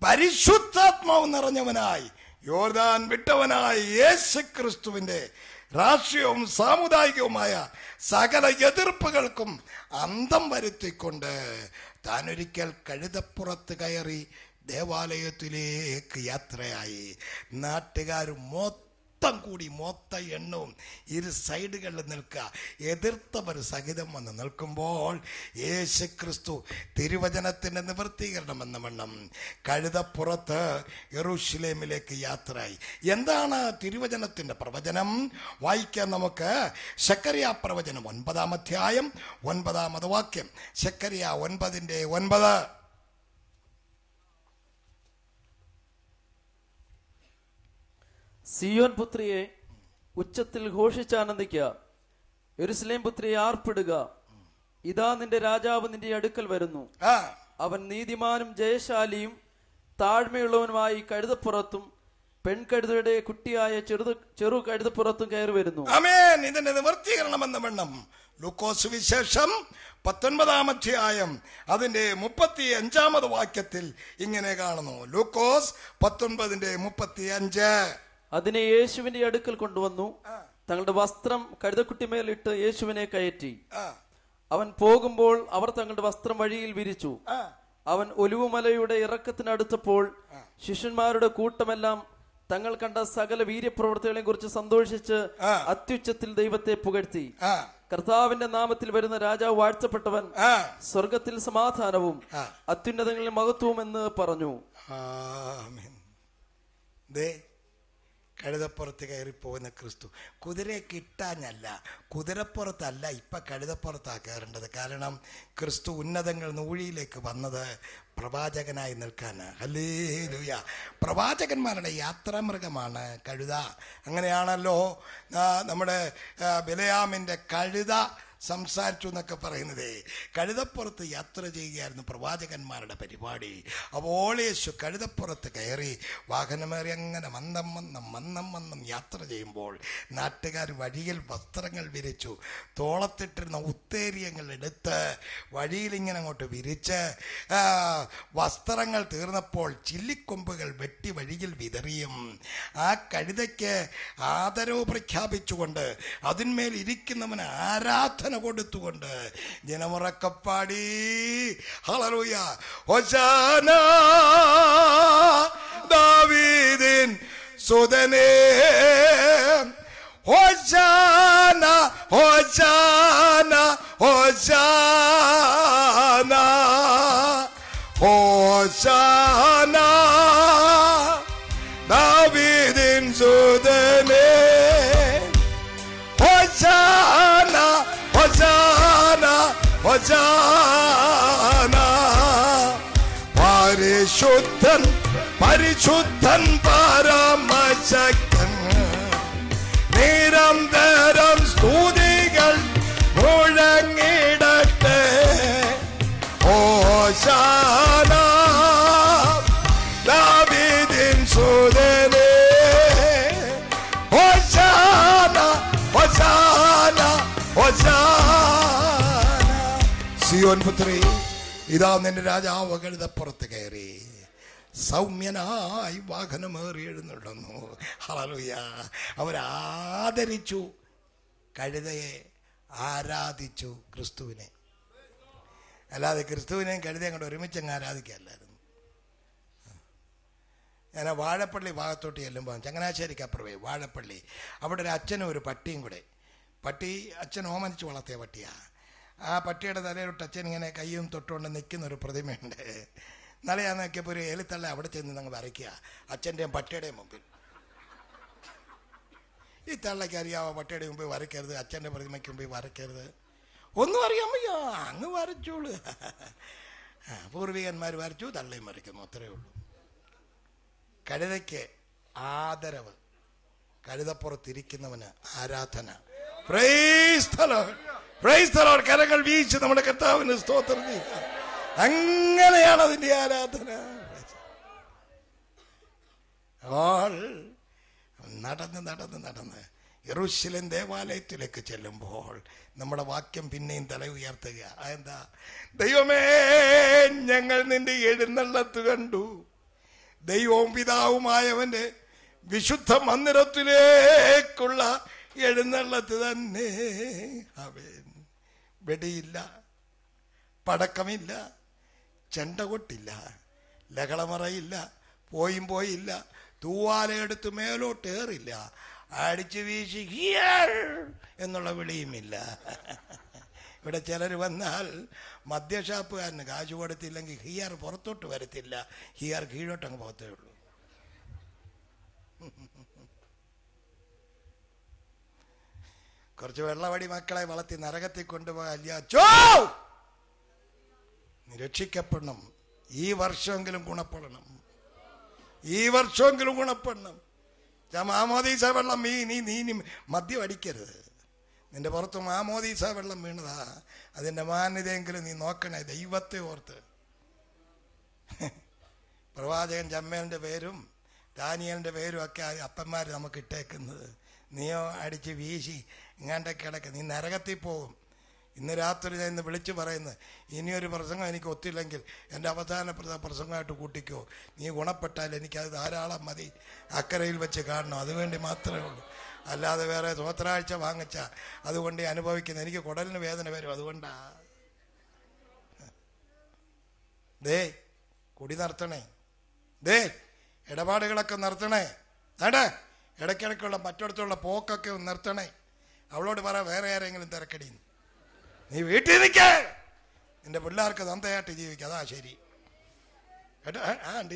പരിശുദ്ധാത്മാവ് നിറഞ്ഞവനായി യോർദാൻ വിട്ടവനായി യേശുക്രിസ്തുവിന്റെ രാഷ്ട്രീയവും സാമുദായികവുമായ സകല എതിർപ്പുകൾക്കും അന്തം വരുത്തിക്കൊണ്ട് താനൊരിക്കൽ കഴുതപ്പുറത്ത് കയറി ദേവാലയത്തിലേക്ക് യാത്രയായി. നാട്ടുകാർ മൊത്തം എണ്ണവും ഇരു സൈഡുകളിൽ നിൽക്കുക, എതിർത്തവർ സഹിതം വന്ന് നിൽക്കുമ്പോൾ യേശുക്രിസ്തു തിരുവചനത്തിന്റെ നിവൃത്തീകരണം എന്ന വണ്ണം കഴുതപ്പുറത്ത് യെരൂശലേമിലേക്ക് യാത്രയായി. എന്താണ് തിരുവചനത്തിന്റെ പ്രവചനം? വായിക്കാൻ നമുക്ക് സെക്കറിയ പ്രവചനം 9-ാം അധ്യായം 9-ാമത് വാക്യം. സെക്കറിയ 9:9. സിയോൻ പുത്രിയെ ഉച്ചത്തിൽ ഘോഷിച്ചാനന്ദിക്കുക, യെരൂശലേം പുത്രിയെ ആർപ്പിടുക. ഇതാ നിന്റെ രാജാവ് നിന്റെ അടുക്കൽ വരുന്നു. അവൻ നീതിമാനും ജയശാലിയും താഴ്മയുള്ളവനുമായി കഴുതപ്പുറത്തും പെൺകഴുതയുടെ കുട്ടിയായ ചെറു കഴുതപ്പുറത്തും കയറി വരുന്നു. ആമേൻ. ഇതിന്റെ നിവർത്തീകരണം എന്ന വണ്ണം ലൂക്കോസ് വിശേഷം 19-ാം അധ്യായം അതിന്റെ 35-ാമത് വാക്യത്തിൽ ഇങ്ങനെ കാണുന്നു. ലൂക്കോസ് 19:35. അതിനെ യേശുവിന്റെ അടുക്കൽ കൊണ്ടുവന്നു, തങ്ങളുടെ വസ്ത്രം കഴുതക്കുട്ടിമേലിട്ട് യേശുവിനെ കയറ്റി. അവൻ പോകുമ്പോൾ അവർ തങ്ങളുടെ വസ്ത്രം വഴിയിൽ വിരിച്ചു. അവൻ ഒലിവുമലയുടെ ഇറക്കത്തിനടുത്തപ്പോൾ ശിഷ്യന്മാരുടെ കൂട്ടമെല്ലാം തങ്ങൾ കണ്ട സകല വീര്യപ്രവൃത്തികളെയും കുറിച്ച് സന്തോഷിച്ച് അത്യുച്ചത്തിൽ ദൈവത്തെ പുകഴ്ത്തി. കർത്താവിന്റെ നാമത്തിൽ വരുന്ന രാജാവ് വാഴ്ത്തപ്പെട്ടവൻ, സ്വർഗത്തിൽ സമാധാനവും അത്യുന്നതങ്ങളിൽ മഹത്വവും എന്ന് പറഞ്ഞു. കഴുതപ്പുറത്ത് കയറിപ്പോകുന്ന ക്രിസ്തു. കുതിരയെ കിട്ടാഞ്ഞല്ല, കുതിരപ്പുറത്തല്ല, ഇപ്പൊ കഴുതപ്പുറത്താ കയറേണ്ടത്. കാരണം ക്രിസ്തു ഉന്നതങ്ങൾ നൂഴിയിലേക്ക് വന്നത് പ്രവാചകനായി നിൽക്കാന്. ഹല്ലേലൂയ. പ്രവാചകന്മാരുടെ യാത്രാമൃഗമാണ് കഴുത. അങ്ങനെയാണല്ലോ നമ്മുടെ ബിലയാമിന്റെ കഴുത സംസാരിച്ചു എന്നൊക്കെ പറയുന്നത്. കഴുതപ്പുറത്ത് യാത്ര ചെയ്യുകയായിരുന്നു പ്രവാചകന്മാരുടെ പരിപാടി. അപ്പോൾ യേശു കഴുതപ്പുറത്ത് കയറി വാഹനമേറി അങ്ങനെ മന്ദം യാത്ര ചെയ്യുമ്പോൾ നാട്ടുകാർ വഴിയിൽ വസ്ത്രങ്ങൾ വിരിച്ചു. തോളത്തിട്ടിരുന്ന ഉത്തേരിയങ്ങൾ എടുത്ത് വഴിയിലിങ്ങനെ അങ്ങോട്ട് വിരിച്ച് വസ്ത്രങ്ങൾ തീർന്നപ്പോൾ ചില്ലിക്കൊമ്പുകൾ വെട്ടി വഴിയിൽ വിതറിയും ആ കഴുതയ്ക്ക് ആദരവ് പ്രഖ്യാപിച്ചുകൊണ്ട് അതിന്മേൽ ഇരിക്കുന്നവന് ആരാധന കൊടുത്തുകൊണ്ട് ജനമുറക്കപ്പാടി ഹല്ലേലൂയ, ഹോശാന ദാവീദിൻ സുതനേ, ഹോശാന ഹോശാന ഹോശാന ഹോശാന ദാവീദിൻ സുതനേ, ഹോശാന ഹോശാന ഹോശാന. പരിശുദ്ധൻ പരിശുദ്ധൻ പരമശക്തൻ, നിരന്തരം സ്തുതികൾ മുഴങ്ങിടട്ടെ. ഹോശാന ദാവീദിൻ സുതനേ, ഹോശാന ഹോശാന ഹോശാന. സിയോൻ പുത്രി, ഇതാ നിന്റെ രാജാവ് കഴുതപ്പുറത്ത് കയറി സൗമ്യനായി വാഹനമേറി എഴുന്നള്ളുന്നു. ഹല്ലേലൂയ. അവരാദരിച്ചു കഴുതയെ, ആരാധിച്ചു ക്രിസ്തുവിനെ. അല്ലാതെ ക്രിസ്തുവിനെയും കഴുതയും കൂടെ ഒരുമിച്ചങ്ങ് ആരാധിക്കല്ലായിരുന്നു. ഞാൻ വാഴപ്പള്ളി ഭാഗത്തോട്ട് ചെല്ലുമ്പോൾ, ചങ്ങനാശ്ശേരിക്കപ്പുറമേ വാഴപ്പള്ളി, അവിടെ ഒരു അച്ഛനും ഒരു പട്ടിയും കൂടെ. പട്ടി അച്ഛൻ ഓമനിച്ച് വളർത്തിയ പട്ടിയാ. ആ പട്ടിയുടെ തലയിലോട്ട് അച്ഛൻ ഇങ്ങനെ കയ്യും തൊട്ടുകൊണ്ട് നിൽക്കുന്ന ഒരു പ്രതിമയുണ്ട്. നാളെ ഞാൻ നോക്കിയപ്പോൾ ഒരു എലിത്തള്ള അവിടെ ചെന്ന് അങ്ങ് വരയ്ക്കുക അച്ഛൻ്റെയും പട്ടിയുടെയും മുമ്പിൽ. ഈ തള്ളയ്ക്ക് അറിയാവോ പട്ടിയുടെ മുമ്പിൽ വരയ്ക്കരുത്, അച്ഛൻ്റെ പ്രതിമയ്ക്ക് മുമ്പിൽ വരയ്ക്കരുത്, ഒന്നും അറിയാൻ വയ്യോ, അങ്ങ് വരച്ചോളൂ. പൂർവികന്മാർ വരച്ചു, തള്ളയും വരയ്ക്കുന്നു, അത്രയേ ഉള്ളൂ. കഴുതയ്ക്ക് ആദരവ്, കഴുതപ്പുറത്തിരിക്കുന്നവന് ആരാധന. Price the Lord, price the Lord. കരങ്ങൾ വീശി നമ്മുടെ കർത്താവിന് സ്തോത്രം ചെയ്യുക. അങ്ങനെയാണ് അതിന്റെ ആരാധന. നടന്ന് യെരൂശലേം ദേവാലയത്തിലേക്ക് ചെല്ലുമ്പോൾ നമ്മുടെ വാക്യം പിന്നെയും തല ഉയർത്തുക. അതെന്താ? ദൈവമേ, ഞങ്ങൾ നിന്റെ എഴുന്നള്ളത്ത് കണ്ടു. ദൈവവും പിതാവുമായവന്റെ വിശുദ്ധ മന്ദിരത്തിലേക്കുള്ള എഴുന്നള്ളത്ത് തന്നെ. അവൻ വെടിയില്ല, പടക്കമില്ല, ചെണ്ടകൊട്ടില്ല, ലഹളമറയില്ല, പോയില്ല, തൂവാലയെടുത്ത് മേലോട്ട് ഏറില്ല, അടിച്ചു വീശി ഹിയർ എന്നുള്ള വിളിയുമില്ല. ഇവിടെ ചിലർ വന്നാൽ മദ്യഷാപ്പുകാരന് കാശ് കൊടുത്തില്ലെങ്കിൽ ഹിയർ പുറത്തോട്ട് വരത്തില്ല, ഹിയർ കീഴോട്ടങ്ങ് പോകത്തേ ഉള്ളൂ. കുറച്ച് വെള്ളവടി മക്കളെ വളർത്തി നരകത്തിൽ കൊണ്ടുപോകാല്ല. രക്ഷിക്കപ്പെടണം. ഈ വർഷമെങ്കിലും ഗുണപ്പെടണം, ഈ വർഷമെങ്കിലും ഗുണപ്പെടണം. മാമോദീസ വെള്ളം നീ മദ്യം അടിക്കരുത്. നിന്റെ പുറത്ത് മാമോദീസ വെള്ളം വീണതാ, അതിന്റെ മാന്യതയെങ്കിലും നീ നോക്കണേ, ദൈവത്തെ ഓർത്ത്. പ്രവാചകൻ ജമ്മേലിന്റെ പേരും ദാനിയേലിൻ്റെ പേരും ഒക്കെ അപ്പന്മാർ നമുക്ക് ഇട്ടേക്കുന്നത്. നീയോ അടിച്ച് വീശി ഇങ്ങാണ്ടൊക്കെ കിടക്ക്, നീ നരകത്തിൽ പോകും. ഇന്ന് രാത്രി ഞാൻ ഇന്ന് വിളിച്ചു പറയുന്നത്, ഇനിയൊരു പ്രസംഗം എനിക്ക് ഒത്തില്ലെങ്കിൽ എൻ്റെ അവസാന പ്രസംഗമായിട്ട് കൂട്ടിക്കോ. നീ ഗുണപ്പെട്ടാൽ എനിക്കത് ധാരാളം മതി. അക്കരയിൽ വെച്ച് കാണണം, അതുവേണ്ടി മാത്രമേ ഉള്ളൂ. അല്ലാതെ വേറെ സ്വത്രാഴ്ച വാങ്ങിച്ച അതുകൊണ്ട് അനുഭവിക്കുന്നത്. എനിക്ക് കുടലിന് വേദന വരും, അതുകൊണ്ടാ. ദേ കുടി നിർത്തണേ, ദേ ഇടപാടുകളൊക്കെ നിർത്തണേ, വേണ്ടേ ഇടയ്ക്കിടയ്ക്കുള്ള മറ്റിടത്തുള്ള പോക്കൊക്കെ നിർത്തണേ. അവളോട് പറ വേറെ ആരെങ്കിലും തിരക്കടി, നീ വീട്ടിൽ നിൽക്കേ, നിന്റെ പിള്ളേർക്ക് സ്വന്തമായിട്ട് ജീവിക്കുക, അതാ ശരി കേട്ടോ.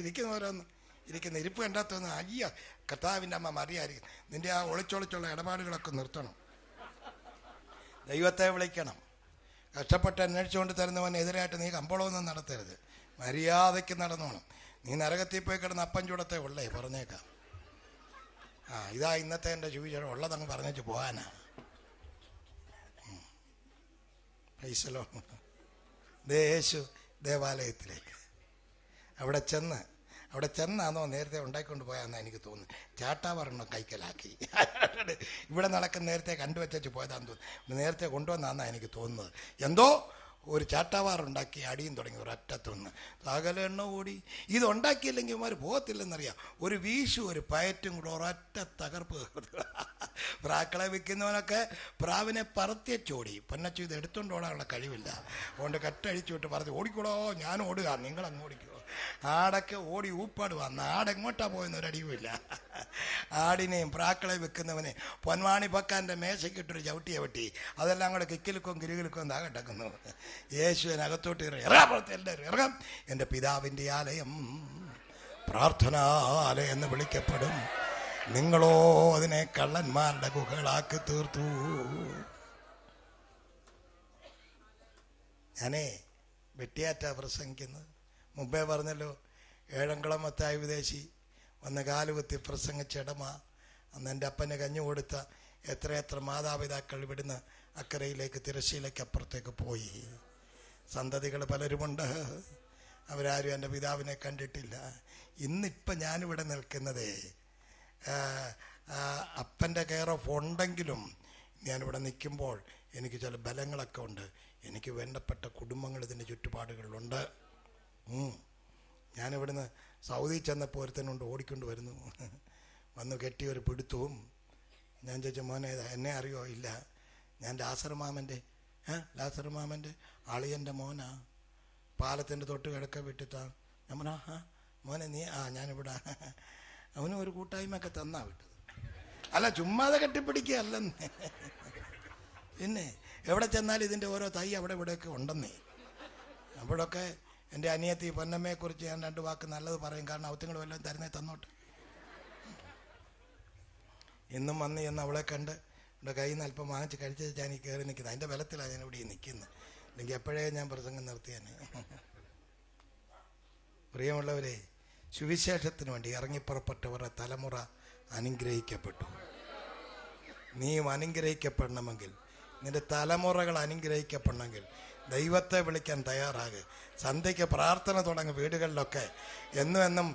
ഇരിക്കുന്നവരൊന്ന് ഇരിക്കുന്ന ഇരിപ്പ് കണ്ടാത്തൊന്ന് അയ്യ കർത്താവിൻ്റെ അമ്മ മറിയായിരിക്കും. നിന്റെ ആ ഒളിച്ചൊളിച്ചുള്ള ഇടപാടുകളൊക്കെ നിർത്തണം. ദൈവത്തെ വിളിക്കണം. കഷ്ടപ്പെട്ട് അന്വേഷിച്ചുകൊണ്ട് തരുന്നവനെതിരായിട്ട് നീ കമ്പോളമൊന്നും നടത്തരുത്, മര്യാദയ്ക്ക് നടന്നോണം. നീ നരകത്തിൽ പോയി കിടന്ന് അപ്പം ചൂടത്തെ ഉള്ളേ, പറഞ്ഞേക്കാം. ഇതാ ഇന്നത്തെ എൻ്റെ സുവിശേഷം, ഉള്ളതങ്ങ് പറഞ്ഞേച്ച് പോകാനാ. പൈസലോ യേശു ദേവാലയത്തിലേക്ക് അവിടെ ചെന്നാന്നോ നേരത്തെ ഉണ്ടാക്കിക്കൊണ്ട് പോയാന്നാ എനിക്ക് തോന്നുന്നു. ചാട്ടാവറെണ്ണം കൈക്കലാക്കി ഇവിടെ നടക്കുന്ന നേരത്തെ കണ്ടുവച്ചു പോയതാന്ന് തോന്നുന്നു. നേരത്തെ കൊണ്ടുവന്നാന്നാ എനിക്ക് തോന്നുന്നത്. എന്തോ ഒരു ചാട്ടാവാറുണ്ടാക്കി അടിയും തുടങ്ങി ഒരറ്റത്തൊന്ന് സകല എണ്ണ ഓടി. ഇതുണ്ടാക്കിയില്ലെങ്കിൽ ഇവന്മാർ പോകത്തില്ലെന്നറിയാം. ഒരു വീശു ഒരു പയറ്റും കൂടെ ഒരൊറ്റ തകർപ്പ്. പ്രാക്കളെ വിൽക്കുന്നവനൊക്കെ പ്രാവിനെ പറത്തിയച്ചോടി. പൊന്നച്ചു ഇത് എടുത്തുകൊണ്ട് ഓടാനുള്ള കഴിവില്ല, അതുകൊണ്ട് കെട്ടഴിച്ചു വിട്ട് പറഞ്ഞ് ഓടിക്കൂടോ, ഞാൻ ഓടുക, നിങ്ങളങ്ങ് ഓടിക്കുമോ. ആടൊക്കെ ഓടി ഊപ്പാട് വന്ന ആടെങ്ങോട്ടാ പോയെന്ന് ഒരടിവുമില്ല. ആടിനെയും പ്രാക്കളെ വെക്കുന്നവനെ പൊന്മാണി പക്കാൻ്റെ മേശയ്ക്കിട്ടൊരു ചവിട്ടി അതെല്ലാം കൂടെ കിക്കിലുക്കും കിരികിലുക്കും താ കിടക്കുന്നു. യേശുവിനകത്തോട്ട് എല്ലാവരും ഇറങ്ങാം. എൻ്റെ പിതാവിൻ്റെ ആലയം പ്രാർത്ഥനാലയം എന്ന് വിളിക്കപ്പെടും. നിങ്ങളോ അതിനെ കള്ളന്മാരുടെ ഗുഹകളാക്കി തീർത്തു. ഞാനേ വെട്ടിയാറ്റാ പ്രസംഗിക്കുന്നത്. മുമ്പേ പറഞ്ഞല്ലോ, ഏഴംകുളം മത്തായി വിദേശി വന്ന് കാലുകുത്തി പ്രസംഗിച്ചിടമ. അന്ന് എൻ്റെ അപ്പന് കഞ്ഞു കൊടുത്ത എത്രയെത്ര മാതാപിതാക്കൾ ഇവിടുന്ന് അക്കരയിലേക്ക് തിരശ്ശീലയ്ക്ക് അപ്പുറത്തേക്ക് പോയി. സന്തതികൾ പലരുമുണ്ട്, അവരാരും എൻ്റെ പിതാവിനെ കണ്ടിട്ടില്ല. ഇന്നിപ്പം ഞാനിവിടെ നിൽക്കുന്നതേ അപ്പൻ്റെ കെയർ ഓഫ് ഉണ്ടെങ്കിലും ഞാനിവിടെ നിൽക്കുമ്പോൾ എനിക്ക് ചില ബലങ്ങളൊക്കെ ഉണ്ട്. എനിക്ക് വേണ്ടപ്പെട്ട കുടുംബങ്ങൾ ഇതിൻ്റെ ചുറ്റുപാടുകളിലുണ്ട്. ഞാനിവിടുന്ന് സൗദി ചെന്നപ്പോൾ ഒരുത്തനുണ്ട് ഓടിക്കൊണ്ട് വരുന്നു. വന്നു കെട്ടിയൊരു പിടുത്തവും. ഞാൻ ചോദിച്ച മോനെ എന്നെ അറിയോ? ഇല്ല, ഞാൻ ലാസർ മാമൻ്റെ അളിയൻ്റെ മോനാ, പാലത്തിൻ്റെ തൊട്ട് കിഴക്ക വിട്ടിട്ടാ. ഞാൻ പറഞ്ഞ മോനെ നീ ഞാനിവിടെ. അവനും ഒരു കൂട്ടായ്മയൊക്കെ തന്നാ വിട്ടത്, അല്ല ചുമ്മാതെ കെട്ടിപ്പിടിക്കുകയല്ലെന്ന്. പിന്നെ എവിടെ ചെന്നാലും ഇതിൻ്റെ ഓരോ തൈ അവിടെ ഇവിടെയൊക്കെ ഉണ്ടെന്നേ. അവിടെയൊക്കെ എൻ്റെ അനിയത്തി പൊന്നമ്മയെക്കുറിച്ച് ഞാൻ 2 വാക്ക് നല്ലത് പറയും, കാരണം അവത്യങ്ങൾ വല്ലതും തരുന്നേ തന്നോട്ട്. ഇന്നും വന്ന് എന്ന് അവളെ കണ്ട് എൻ്റെ കയ്യിൽ നിന്ന് അല്പം വാങ്ങിച്ച് കഴിച്ച് ഞാൻ ഈ കയറി നിൽക്കുന്നത്. അതിൻ്റെ ബലത്തിലാണ് ഞാൻ ഇവിടെ നിൽക്കുന്നത്, അല്ലെങ്കിൽ എപ്പോഴേ ഞാൻ പ്രസംഗം നിർത്തിയാണ്. പ്രിയമുള്ളവരെ, സുവിശേഷത്തിന് വേണ്ടി ഇറങ്ങിപ്പുറപ്പെട്ടവരുടെ തലമുറ അനുഗ്രഹിക്കപ്പെട്ടു. നീയും അനുഗ്രഹിക്കപ്പെടണമെങ്കിൽ, നിന്റെ തലമുറകൾ അനുഗ്രഹിക്കപ്പെടണമെങ്കിൽ ദൈവത്തെ വിളിക്കാൻ തയ്യാറാകുക. സന്ധ്യയ്ക്ക് പ്രാർത്ഥന തുടങ്ങും വീടുകളിലൊക്കെ. എന്നും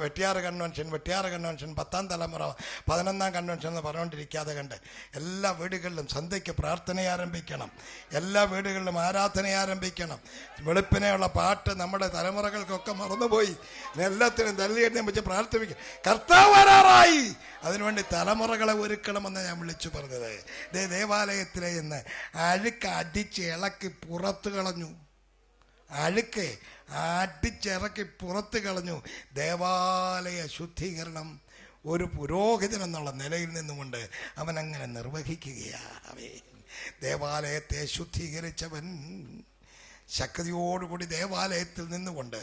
വെട്ടിയാറ് കൺവെൻഷൻ 10ാം തലമുറ 11ാം കൺവെൻഷൻ എന്ന് പറഞ്ഞുകൊണ്ടിരിക്കാതെ കണ്ട് എല്ലാ വീടുകളിലും സന്ധ്യയ്ക്ക് പ്രാർത്ഥന ആരംഭിക്കണം, എല്ലാ വീടുകളിലും ആരാധന ആരംഭിക്കണം. വെളുപ്പിനെയുള്ള പാട്ട് നമ്മുടെ തലമുറകൾക്കൊക്കെ മറന്നുപോയി. എല്ലാത്തിനും തല്ലിയെണ്ണയും വെച്ച് പ്രാർത്ഥിപ്പിക്കും. കർത്താവ് വരാറായി, അതിനുവേണ്ടി തലമുറകളെ ഒരുക്കണമെന്ന് ഞാൻ വിളിച്ചു പറഞ്ഞത്. ദേവാലയത്തിലെ ഇന്ന് അഴുക്ക് അടിച്ച് ഇളക്കി പുറത്തു കളഞ്ഞു. അഴുക്ക് അടിച്ചിറക്കി പുറത്തു കളഞ്ഞു. ദേവാലയ ശുദ്ധീകരണം ഒരു പുരോഹിതൻ എന്നുള്ള നിലയിൽ നിന്നുകൊണ്ട് അവൻ അങ്ങനെ നിർവഹിക്കുകയാണ്. ദേവാലയത്തെ ശുദ്ധീകരിച്ചവൻ ശക്തിയോടുകൂടി ദേവാലയത്തിൽ നിന്നുകൊണ്ട്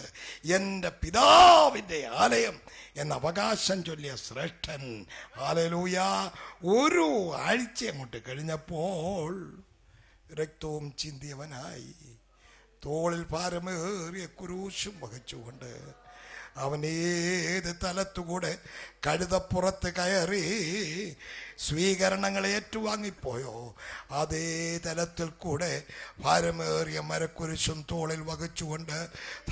എൻ്റെ പിതാവിൻ്റെ ആലയം എന്ന അവകാശം ചൊല്ലിയ ശ്രേഷ്ഠൻ. ഹല്ലേലൂയ. ഒരു ആഴ്ച അങ്ങോട്ട് കഴിഞ്ഞപ്പോൾ രക്തവും ചിന്തിയവനായി തോളിൽ ഭാരമേറിയ കുരിശും വഹിച്ചുകൊണ്ട് അവൻ ഏത് തലത്തുകൂടെ കഴുതപ്പുറത്ത് കയറി സ്വീകരണങ്ങൾ ഏറ്റുവാങ്ങിപ്പോയോ, അതേ തലത്തിൽ കൂടെ ഭാരമേറിയ മരക്കുരിശും തോളിൽ വഹിച്ചുകൊണ്ട്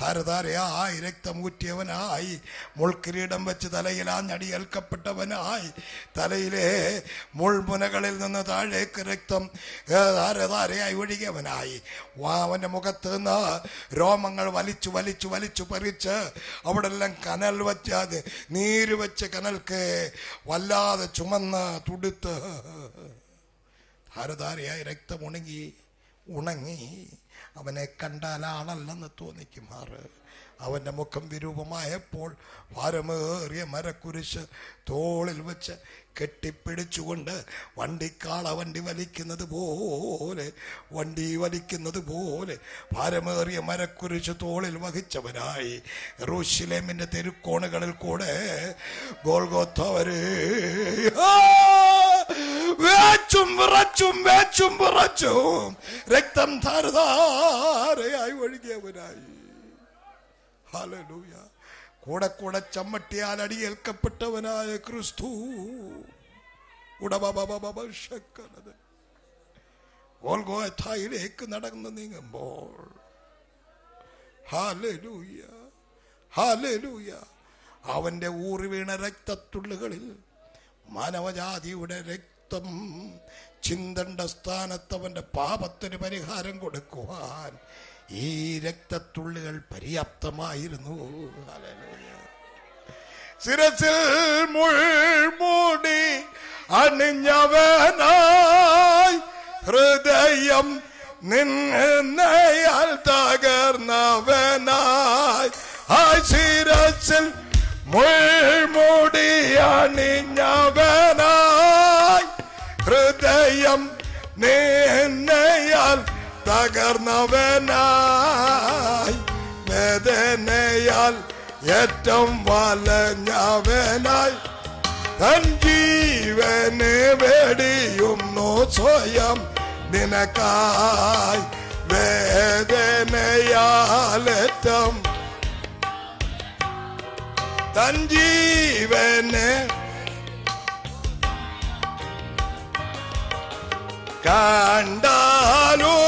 ധാരധാരയായി രക്തമൂറ്റിയവനായി, മുൾക്കിരീടം വെച്ച് തലയിൽ ആഞ്ഞടിയേൽക്കപ്പെട്ടവനായി, തലയിലെ മുൾമുനകളിൽ നിന്ന് താഴേക്ക് രക്തം ധാരധാരയായി ഒഴുകിയവനായി, അവന്റെ മുഖത്ത് നിന്ന് രോമങ്ങൾ വലിച്ചു വലിച്ചു വലിച്ചു പറിച്ച് അവിടെല്ലാം കനൽ വെച്ച് നീര് വെച്ച് കനൽക്ക് വല്ലാതെ ചുമന്ന് തുടുത്ത് ധാരധാരയായി രക്തം ഉണങ്ങി അവനെ കണ്ടാൽ ആളല്ലെന്ന് തോന്നിക്കുമാറ് അവന്റെ മുഖം വിരൂപമായപ്പോൾ ഭാരമേറിയ മരക്കുരിശ് തോളിൽ വെച്ച് കെട്ടിപ്പിടിച്ചുകൊണ്ട് വണ്ടി വലിക്കുന്നത് പോലെ ഭാരമേറിയ മരക്കുരിശ് തോളിൽ വഹിച്ചവനായി യെരൂശലേമിന്റെ തെരുക്കോണുകളിൽ കൂടെ ഗോൽഗോഥ വരെ വേച്ചും വിറച്ചും രക്തം ധാരധാരയായി ഒഴുകിയവനായി. ഹല്ലേലൂയ. കൂടെ ചമ്മട്ടിയാൽ അടിയേൽക്കപ്പെട്ടവനായ ക്രിസ്തു ഗോൽഗോഥയിലേക്ക് നടന്നു നീങ്ങുമ്പോൾ ഹല്ലേലൂയ ഹല്ലേലൂയ അവന്റെ ഊറി വീണ രക്തത്തുള്ളുകളിൽ മാനവജാതിയുടെ രക്തം ചിന്തണ്ട സ്ഥാനത്ത് അവന്റെ പാപത്തിന് പരിഹാരം കൊടുക്കുവാൻ ഈ രക്തത്തുള്ളികൾ പര്യാപ്തമായിരുന്നു. ശിരസിൽ മുൾമുടി അണിഞ്ഞവനായി, ഹൃദയം നിന്നയാൽ തകർന്നവനായി, ആ ശിരസിൽ മുൾമുടി അണിഞ്ഞവനായി, ഹൃദയം നിന്നയാൽ തകർന്നവനായി, വേദനയാൽ ഏറ്റവും വലഞ്ഞവനായി, തൻ ജീവന് വെടിയുന്നു സ്വയം നിനക്കായി, വേദനയാൽ ഏറ്റവും തൻ ജീവന് കണ്ടാലും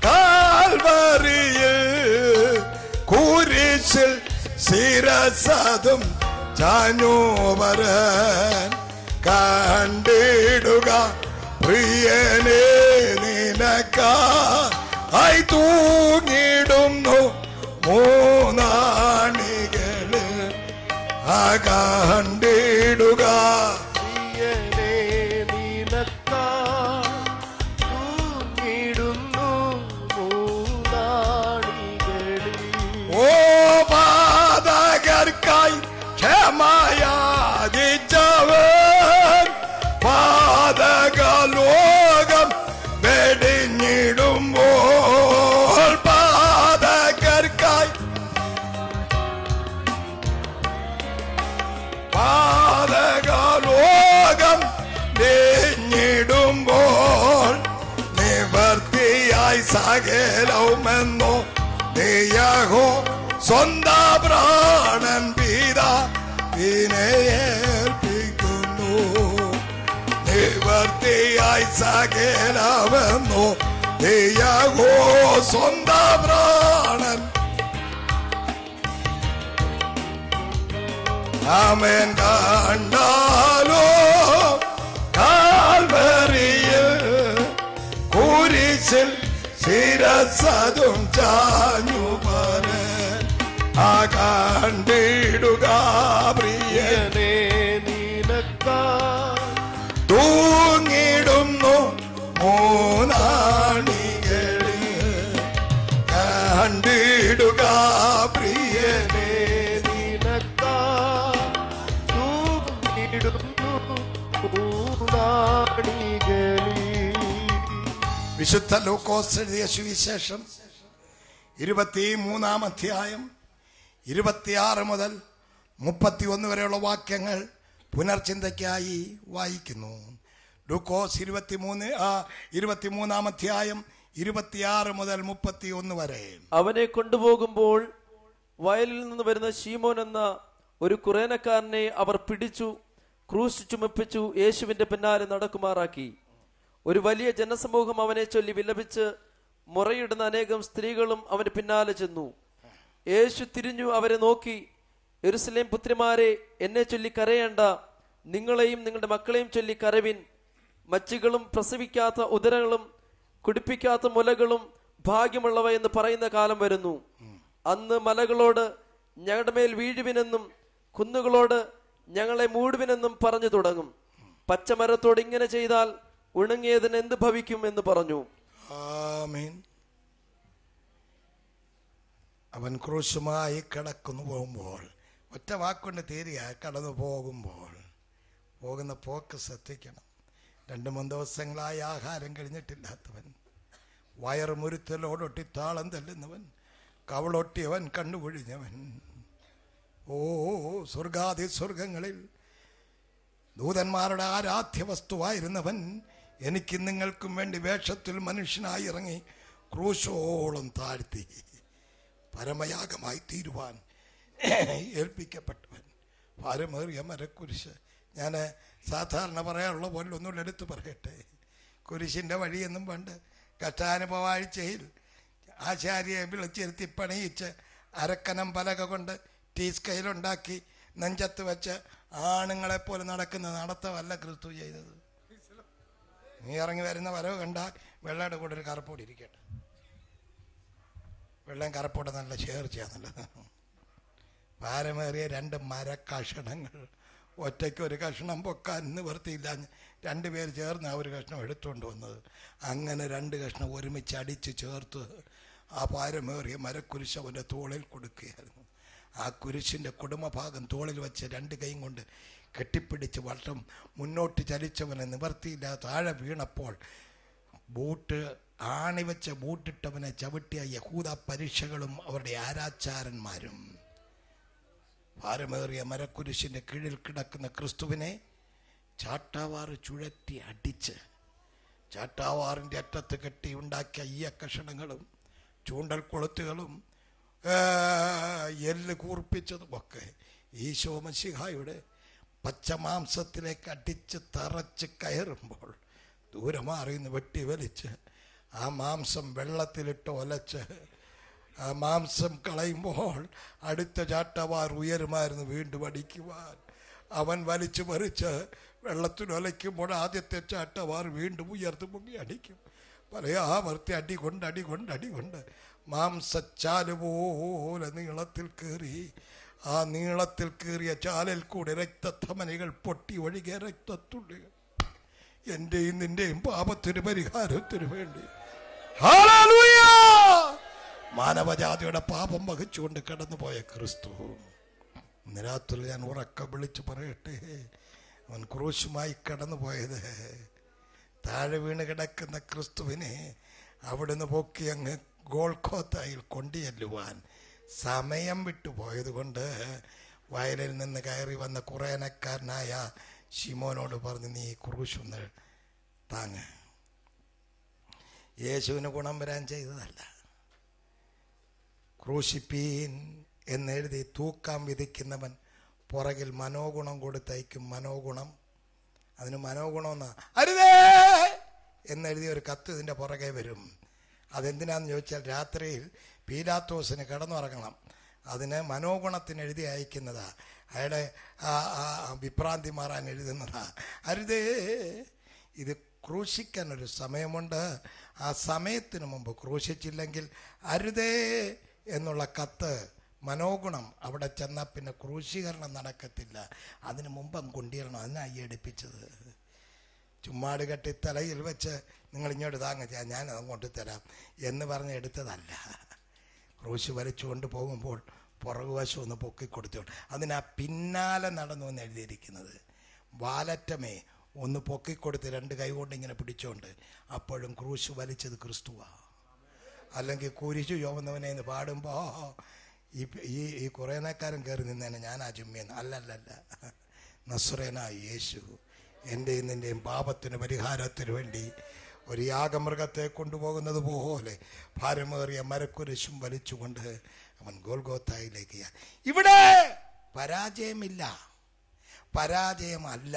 കാൽവരിയിൽ കുരിശിൽ ശിരസതും ചാഞ്ഞുവരൻ കണ്ടിടുക പ്രിയനെ നിനക്കായി തൂങ്ങിടുന്നു മൂന്നാണികളിൽ ആ കണ്ടിടുക ക്ഷമയാചിച്ചവൻ പാതകലോകം വെടിഞ്ഞിടുമ്പോൾ, പാതകർക്കായി പാതകലോകം വെടിഞ്ഞിടുമ്പോൾ, നിവർത്തിയായി സകലവുമെന്നോ നീയഹോ സ്വന്ത പ്രാണൻ പിതാവിനെയേൽപ്പിക്കുന്നു, നിവർത്തിയായി സകലമെന്നോ നീയഹോ സ്വന്ത പ്രാണൻ. ആമേൻ. കണ്ടാലോ കാൽവരിയിൽ കുരിശിൽ ശിരസതും ചാഞ്ഞുവരൻ ആ കണ്ടിടുക പ്രിയനെ നിനക്കായി തൂങ്ങിടുന്നു മൂന്നാണികളിൽ, കണ്ടിടുക പ്രിയനെ നിനക്കായി തൂങ്ങിടുന്നു മൂന്നാണികളിൽ. വിശുദ്ധ ലൂക്കോസ് എഴുതിയ സുവിശേഷം 23-ാം അധ്യായം 26 മുതൽ 31 വരെയുള്ള വാക്യങ്ങൾ പുനർചിന്തയ്ക്കായി വായിക്കുന്നു. ലൂക്കോസ് 23-ാം അധ്യായം 26 മുതൽ 31 വരെ. അവനെ കൊണ്ടുപോകുമ്പോൾ വയലിൽ നിന്ന് വരുന്ന ശീമോൻ എന്ന ഒരു കുറേനക്കാരനെ അവർ പിടിച്ചു ക്രൂശ് ചുമപ്പിച്ചു യേശുവിന്റെ പിന്നാലെ നടക്കുമാറാക്കി. ഒരു വലിയ ജനസമൂഹം അവനെ ചൊല്ലി വിലപിച്ച് മുറയിടുന്ന അനേകം സ്ത്രീകളും അവന് പിന്നാലെ ചെന്നു. യേശു തിരിഞ്ഞു അവരെ നോക്കി, യെരൂശലേം പുത്രിമാരെ, എന്നെ ചൊല്ലി കരയേണ്ട, നിങ്ങളെയും നിങ്ങളുടെ മക്കളെയും ചൊല്ലി കരവിൻ. മച്ചികളും പ്രസവിക്കാത്ത ഉദരങ്ങളും കുടിപ്പിക്കാത്ത മുലകളും ഭാഗ്യമുള്ളവ എന്ന് പറയുന്ന കാലം വരുന്നു. അന്ന് മലകളോട് ഞങ്ങളുടെ മേൽ വീഴുവിനെന്നും കുന്നുകളോട് ഞങ്ങളെ മൂടുവിനെന്നും പറഞ്ഞു തുടങ്ങും. പച്ചമരത്തോട് ഇങ്ങനെ ചെയ്താൽ ഉണങ്ങിയതിന് എന്ത് ഭവിക്കും എന്ന് പറഞ്ഞു. ആമേൻ. അവൻ ക്രൂശുമായി കടക്കുന്നു പോകുമ്പോൾ, ഒറ്റ വാക്കൊണ്ട് തീരുക, കടന്നു പോകുന്ന പോക്ക് ശ്രദ്ധിക്കണം. 2-3 ദിവസങ്ങളായി ആഹാരം കഴിഞ്ഞിട്ടില്ലാത്തവൻ, വയറുമുരുത്തലോടൊട്ടി താളം തല്ലുന്നവൻ, കവളൊട്ടിയവൻ, കണ്ണുകൊഴിഞ്ഞവൻ, സ്വർഗാദി സ്വർഗങ്ങളിൽ ദൂതന്മാരുടെ ആരാധ്യ വസ്തുവായിരുന്നവൻ, എനിക്ക് നിങ്ങൾക്കും വേണ്ടി വേഷത്തിൽ മനുഷ്യനായി ഇറങ്ങി ക്രൂശോളം താഴ്ത്തി പരമയാഗമായി തീരുവാൻ ഏൽപ്പിക്കപ്പെട്ടവൻ. ഭാരമേറിയ മരക്കുരിശ്. ഞാൻ സാധാരണ പറയാനുള്ള പോലെ ഒന്നുകൂടെ എടുത്ത് പറയട്ടെ. കുരിശിൻ്റെ വഴിയെന്നും പണ്ട് കഷ്ടാനുഭവാഴ്ചയിൽ ആചാര്യയെ വിളിച്ചിരുത്തി പണിയിച്ച് അരക്കനം പലക കൊണ്ട് ടീ സ്കെയിലുണ്ടാക്കി നെഞ്ചത്ത് വെച്ച് ആണുങ്ങളെപ്പോലെ നടക്കുന്ന നടത്തമല്ല ക്രിസ്തു ചെയ്തത്. നീ ഇറങ്ങി വരുന്ന വരവ് കണ്ടാൽ വെള്ളയുടെ കൂടെ ഒരു കറുപ്പോട് ഇരിക്കട്ടെ. വെള്ളം കറുപ്പോടെ നല്ല ചേർച്ചയാണല്ലത്. ഭാരമേറിയ 2 മരക്കഷണങ്ങൾ, ഒറ്റയ്ക്ക് ഒരു കഷണം പൊക്കാൻ നിവർത്തിയില്ല. 2 പേര് ചേർന്ന് ഒരു കഷ്ണം എടുത്തുകൊണ്ട് വന്നത്. അങ്ങനെ 2 കഷ്ണം ഒരുമിച്ച് അടിച്ച് ചേർത്ത് ആ ഭാരമേറിയ മരക്കുരിശ് അവൻ്റെ തോളിൽ കൊടുക്കുകയായിരുന്നു. ആ കുരിശിൻ്റെ കുടുംബഭാഗം തോളിൽ വെച്ച് 2 കൈയും കൊണ്ട് കെട്ടിപ്പിടിച്ച് വട്ടം മുന്നോട്ട് ചലിച്ചവനെ നിവർത്തിയില്ല. താഴെ വീണപ്പോൾ ആണിവെച്ച ബൂട്ടിട്ടവനെ ചവിട്ടിയ യഹൂദ പരീക്ഷകളും അവരുടെ ആരാച്ചാരന്മാരും ഭാരമേറിയ മരക്കുരിശിൻ്റെ കീഴിൽ കിടക്കുന്ന ക്രിസ്തുവിനെ ചാട്ടാവാറ് ചുഴറ്റി അടിച്ച് ചാട്ടാവാറിൻ്റെ അറ്റത്ത് കെട്ടി ഉണ്ടാക്കിയ ഈയക്കഷണങ്ങളും ചൂണ്ടൽ കൊളുത്തുകളും എല്ല് കൂർപ്പിച്ചതുമൊക്കെ ഈശോ മശിഹായുടെ പച്ചമാംസത്തിലേക്ക് അടിച്ച് തറച്ച് കയറുമ്പോൾ ദൂരെ മാറിന്ന് വെട്ടി വലിച്ച് ആ മാംസം വെള്ളത്തിലിട്ട് ഒലച്ച് ആ മാംസം കളയുമ്പോൾ അടുത്ത ചാട്ടവാർ ഉയരുമായിരുന്നു വീണ്ടും അടിക്കുവാൻ. അവൻ വലിച്ചു മറിച്ച് വെള്ളത്തിൽ ഒലയ്ക്കുമ്പോൾ ആദ്യത്തെ ചാട്ടവാർ വീണ്ടും ഉയർന്നു പൊങ്ങി അടിക്കും. പലയാവർത്തി അടികൊണ്ട് മാംസച്ചാല് പോലെ നീളത്തിൽ കയറി ആ നീളത്തിൽ കയറിയ ചാലിൽ കൂടെ രക്തധമനികൾ പൊട്ടി ഒഴുകിയ രക്തത്തുള്ളികൾ എന്റെയും നിന്റെയും പാപത്തിന് പരിഹാരത്തിന് വേണ്ടി മാനവജാതിയുടെ പാപം വഹിച്ചുകൊണ്ട് കടന്നുപോയ ക്രിസ്തു ഇന്ന് രാത്രി ഞാൻ ഉറക്കം വിളിച്ചു പറയട്ടെ, അവൻ ക്രൂശുമായി കടന്നുപോയത് താഴെ വീണ് കിടക്കുന്ന ക്രിസ്തുവിനെ അവിടുന്ന് പൊക്കി അങ്ങ് ഗോൽഗോഥായിൽ കൊണ്ടുചെല്ലുവാൻ സമയം വിട്ടുപോയത് കൊണ്ട് വയലിൽ നിന്ന് കയറി വന്ന കുറേനക്കാരനായ ശിമോനോട് പറഞ്ഞു, നീ ക്രൂശൊന്ന് താങ്ങ്. യേശുവിന് ഗുണം വരാൻ ചെയ്തതല്ല. ക്രൂശിപ്പീൻ എന്നെഴുതി തൂക്കാൻ വിധിക്കുന്നവൻ പുറകിൽ മനോഗുണം കൊടുത്തയക്കും. മനോഗുണം, അതിന് മനോഗുണമെന്നാ അരുതേ എന്നെഴുതിയ ഒരു കത്ത് ഇതിൻ്റെ പുറകെ വരും. അതെന്തിനാന്ന് ചോദിച്ചാൽ രാത്രിയിൽ പീലാത്തോസിന് കിടന്നുറങ്ങണം. അതിന് മനോഗുണത്തിന് എഴുതി അയക്കുന്നതാ, അയാളെ വിഭ്രാന്തി മാറാൻ എഴുതുന്നതാ. അരുതേ, ഇത് ക്രൂശിക്കാൻ ഒരു സമയമുണ്ട്. ആ സമയത്തിന് മുമ്പ് ക്രൂശിച്ചില്ലെങ്കിൽ അരുതേ എന്നുള്ള കത്ത് മനോഗുണം അവിടെ ചെന്നാൽ പിന്നെ ക്രൂശീകരണം നടക്കത്തില്ല. അതിന് മുമ്പം കൊണ്ടുവരണം. അതിനായി എടുപ്പിച്ചത്. ചുമ്മാട് കെട്ടി തലയിൽ വെച്ച് നിങ്ങൾ ഇങ്ങോട്ട് താങ്ങിച്ചാൽ ഞാൻ അങ്ങോട്ട് തരാം എന്ന് പറഞ്ഞ് എടുത്തതല്ല. ക്രൂശ് വലിച്ചു കൊണ്ട് പോകുമ്പോൾ പുറകുവശം ഒന്ന് പൊക്കിക്കൊടുത്തു. അതിനാ പിന്നാലെ നടന്നു എന്ന് എഴുതിയിരിക്കുന്നത്. വാലറ്റമേ ഒന്ന് പൊക്കിക്കൊടുത്ത് 2 കൈ കൊണ്ട് ഇങ്ങനെ പിടിച്ചോണ്ട്. അപ്പോഴും ക്രൂശ് വലിച്ചത് ക്രിസ്തുവാ. അല്ലെങ്കിൽ കുരിശു ചുമന്നവനെ എന്ന് പാടുമ്പോൾ ഈ കുറേനക്കാരൻ കയറി നിന്നേനെ ഞാൻ ആ ചുമ്മിയെന്ന്. അല്ലല്ല, നസ്രേനായ യേശു എൻ്റെയും നിൻ്റെയും പാപത്തിന് പരിഹാരത്തിന് വേണ്ടി ഒരു യാഗമൃഗത്തെ കൊണ്ടുപോകുന്നത് പോലെ ഭാരമേറിയ മരക്കുരിശും വലിച്ചുകൊണ്ട് അവൻ ഗോൽഗോഥായിലേക്ക്. ഇവിടെ പരാജയമില്ല, പരാജയമല്ല.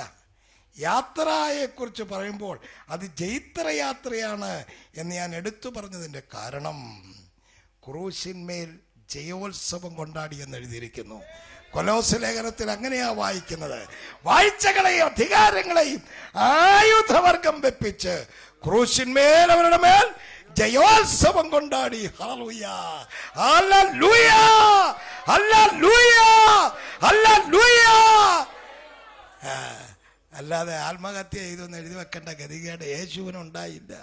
യാത്രയെക്കുറിച്ച് പറയുമ്പോൾ അത് ജൈത്രയാത്രയാണ് എന്ന് ഞാൻ എടുത്തു പറഞ്ഞതിൻ്റെ കാരണം ക്രൂശിന്മേൽ ജയോത്സവം കൊണ്ടാടി എന്ന് എഴുതിയിരിക്കുന്നു. കൊലോസ്യ ലേഖനത്തിൽ അങ്ങനെയാ വായിക്കുന്നത്. വാഴ്ചകളെയും അധികാരങ്ങളെയും ആയുധവർഗം വെപ്പിച്ച് ക്രൂശിന്മേൽ അവരുടെ മേൽ ജയോത്സവം കൊണ്ടാടി. ഹല്ലേലൂയ, ഹല്ലേലൂയ, ഹല്ലേലൂയ, ഹല്ലേലൂയ. അല്ലാതെ ആത്മഹത്യ ചെയ്തൊന്നും എഴുതി വെക്കേണ്ട ഗതികേട് യേശുവിനുണ്ടായില്ല.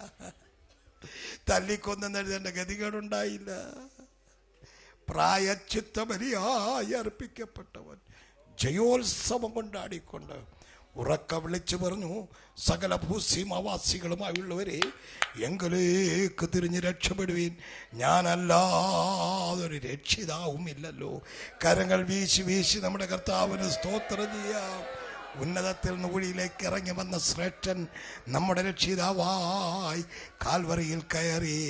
തല്ലിക്കൊന്നെന്ന് എഴുതേണ്ട ഗതികേടുണ്ടായില്ല. പ്രായശ്ചിത്ത ബലിയായി അർപ്പിക്കപ്പെട്ടവൻ ജയോത്സവം കൊണ്ടാടിക്കൊണ്ട് ഉറക്ക വിളിച്ചു പറഞ്ഞു, സകല ഭൂസീമവാസികളുമായുള്ളവരെ എങ്കിലേക്ക് തിരിഞ്ഞ് രക്ഷപ്പെടുവീൻ, ഞാനല്ലാതൊരു രക്ഷിതാവുമില്ലല്ലോ. കരങ്ങൾ വീശി വീശി നമ്മുടെ കർത്താവിന് സ്തോത്രം ചെയ്യാം. ഉന്നതത്തിൽ നിന്ന് കുഴിയിലേക്ക് ഇറങ്ങി വന്ന ശ്രേഷ്ഠൻ നമ്മുടെ രക്ഷിതാവായി കാൽവറിയിൽ കയറി.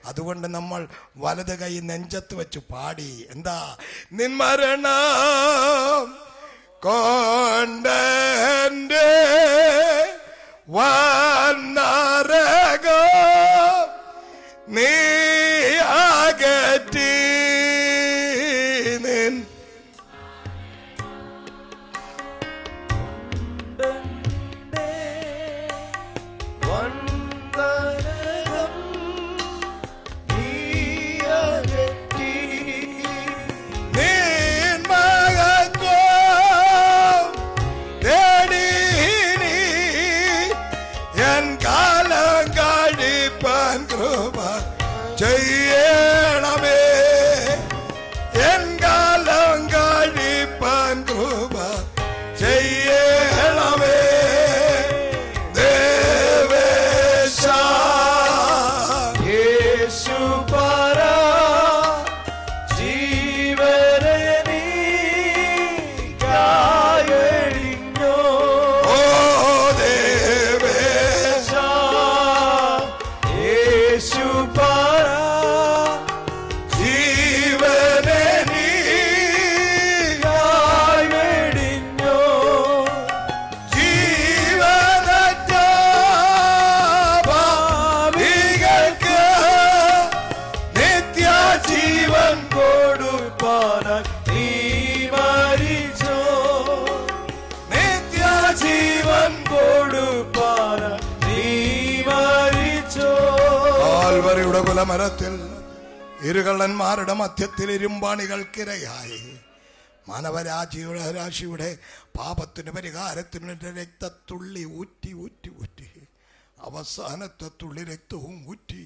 അതുകൊണ്ട് നമ്മൾ വലത് കൈ നെഞ്ചത്ത് വെച്ച് പാടി. എന്താ? നിൻ മരണം കൊണ്ടെന്റെ വന്നരകം നീ അകറ്റി നിൻ ചെയ്യണമേ, എൻ കാലം കഴിപ്പാൻ കൃപ ചെയ്യണമേ. ദേവേശ യേശു പര ജീവനെ നീക്കായഴിഞ്ഞോ. ഓ ദേവേശ യേശു പര മരത്തിൽ ഇരുകള്ളന്മാരുടെ മധ്യത്തിൽ ഇരുമ്പാണികൾക്കിരയായി മാനവരാശിയുടെ പാപത്തിന് പരിഹാരത്തിന് രക്തത്തുള്ളി ഊറ്റി ഊറ്റി ഊറ്റി അവസാനത്തെ തുള്ളി രക്തവും ഊറ്റി.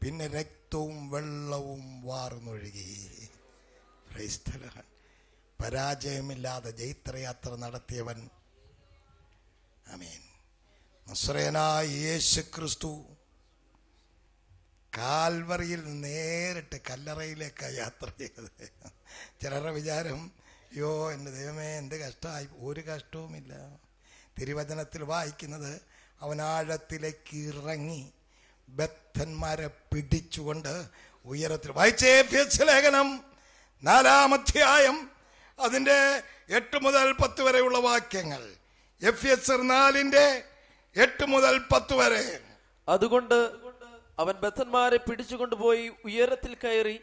പിന്നെ രക്തവും വെള്ളവും വാർന്നൊഴുകി. പരാജയമില്ലാതെ ജൈത്രയാത്ര നടത്തിയവൻ, ആമേൻ, നസ്രയനായ യേശു ക്രിസ്തു കാൽവറിയിൽ നേരിട്ട് കല്ലറയിലേക്കാണ് യാത്ര ചെയ്തത്. ചിലരുടെ വിചാരം, അയ്യോ എൻ്റെ ദൈവമേ എന്ത് കഷ്ടമായി. ഒരു കഷ്ടവുമില്ല. തിരുവചനത്തിൽ വായിക്കുന്നത് അവൻ ആഴത്തിലേക്ക് ഇറങ്ങി ബദ്ധന്മാരെ പിടിച്ചുകൊണ്ട് ഉയരത്തിൽ. വായിച്ചേ എഫെസ്യ ലേഖനം 4-ാം അധ്യായം അതിൻ്റെ 8 മുതൽ 10 വരെയുള്ള വാക്യങ്ങൾ. എഫെസ്യർ 4:8 മുതൽ 10 വരെ. അതുകൊണ്ട് അവൻ ബദ്ധന്മാരെ പിടിച്ചുകൊണ്ടുപോയി ഉയരത്തിൽ കയറി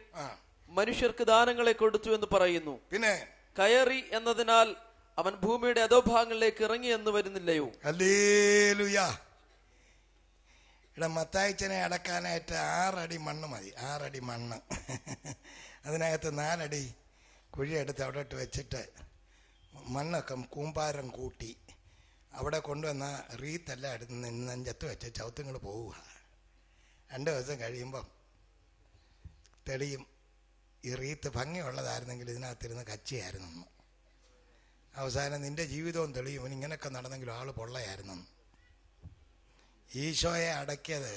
മനുഷ്യർക്ക് ദാനങ്ങളെ കൊടുത്തു എന്ന് പറയുന്നു. പിന്നെ കയറി എന്നതിനാൽ അവൻ ഭൂമിയുടെ അധോഭാഗങ്ങളിലേക്ക് ഇറങ്ങി എന്ന് വരുന്നില്ലയോ? ഹല്ലേലൂയ. ഇവിടെ മത്തായിച്ചനെ അടക്കാനായിട്ട് 6 അടി മണ്ണ് മതി. 6 അടി മണ്ണ്. അതിനകത്ത് 4 അടി കുഴിയെടുത്ത് അവിടെ ഇട്ട് വെച്ചിട്ട് മണ്ണൊക്കെ കൂമ്പാരം കൂട്ടി അവിടെ കൊണ്ടുവന്ന റീത്തെല്ലാം എടുത്ത് നെഞ്ചത്ത് വെച്ച് ചവിത്തുങ്ങൾ പോവുക. 2 ദിവസം കഴിയുമ്പം തെളിയും. ഈ റീത്ത് ഭംഗിയുള്ളതായിരുന്നെങ്കിൽ ഇതിനകത്തിരുന്ന് കച്ചിയായിരുന്നു. അവസാനം നിന്റെ ജീവിതവും തെളിയും. ഇങ്ങനെയൊക്കെ നടന്നെങ്കിലും ആൾ പൊള്ളയായിരുന്നു. ഈശോയെ അടക്കിയത്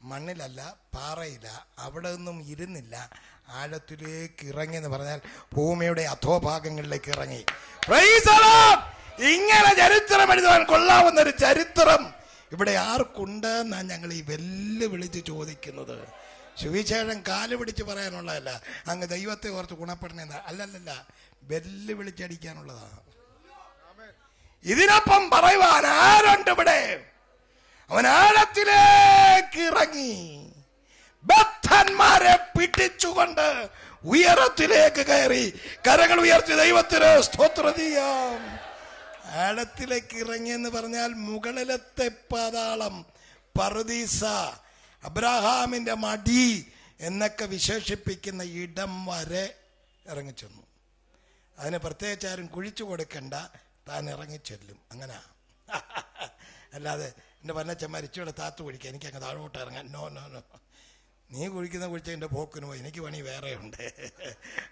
മണ്ണിലല്ല, പാറയില്ല. അവിടെ നിന്നും ഇരുന്നില്ല, ആഴത്തിലേക്ക് ഇറങ്ങി എന്ന് പറഞ്ഞാൽ ഭൂമിയുടെ അധോഭാഗങ്ങളിലേക്ക് ഇറങ്ങി. ഇങ്ങനെ ചരിത്രം എഴുതാൻ കൊള്ളാവുന്നൊരു ചരിത്രം ഇവിടെ ആർക്കുണ്ടെന്നാണ് ഞങ്ങൾ ഈ വെല്ലുവിളിച്ച് ചോദിക്കുന്നത്. സുവിശേഷം കാല് പിടിച്ച് പറയാനുള്ളതല്ല, അങ്ങ് ദൈവത്തെ ഓർത്ത് ഗുണപ്പെടണമെന്ന്. അല്ലല്ല, വെല്ലുവിളിച്ചടിക്കാനുള്ളതാണ്. ഇതിനൊപ്പം പറയുവാൻ ആരുണ്ട് ഇവിടെ? അവൻ ആഴത്തിലേക്ക് ഇറങ്ങി ബദ്ധന്മാരെ പിടിച്ചുകൊണ്ട് ഉയരത്തിലേക്ക് കയറി. കരങ്ങൾ ഉയർത്തി ദൈവത്തിന് സ്തോത്രം ചെയ്യാം. ആഴത്തിലേക്ക് ഇറങ്ങി എന്ന് പറഞ്ഞാൽ മുകളിലത്തെ പാതാളം, പറുദീസ, അബ്രഹാമിന്റെ മടി എന്നൊക്കെ വിശേഷിപ്പിക്കുന്ന ഇടം വരെ ഇറങ്ങിച്ചെന്നു. അതിന് പ്രത്യേകിച്ച് ആരും കുഴിച്ചു കൊടുക്കണ്ട, താൻ ഇറങ്ങിച്ചെല്ലും. അങ്ങനെ അല്ലാതെ എൻ്റെ പന്നച്ചന്മാർ ഇച്ചിയുടെ താത്ത് കുഴിക്കുക, എനിക്ക് അങ്ങ് താഴോട്ട് ഇറങ്ങാൻ. നോ നോ നോ, നീ കുഴിക്കുന്ന കുഴിച്ച എൻ്റെ പോക്കിന് പോയി, എനിക്ക് പണി വേറെ ഉണ്ട്.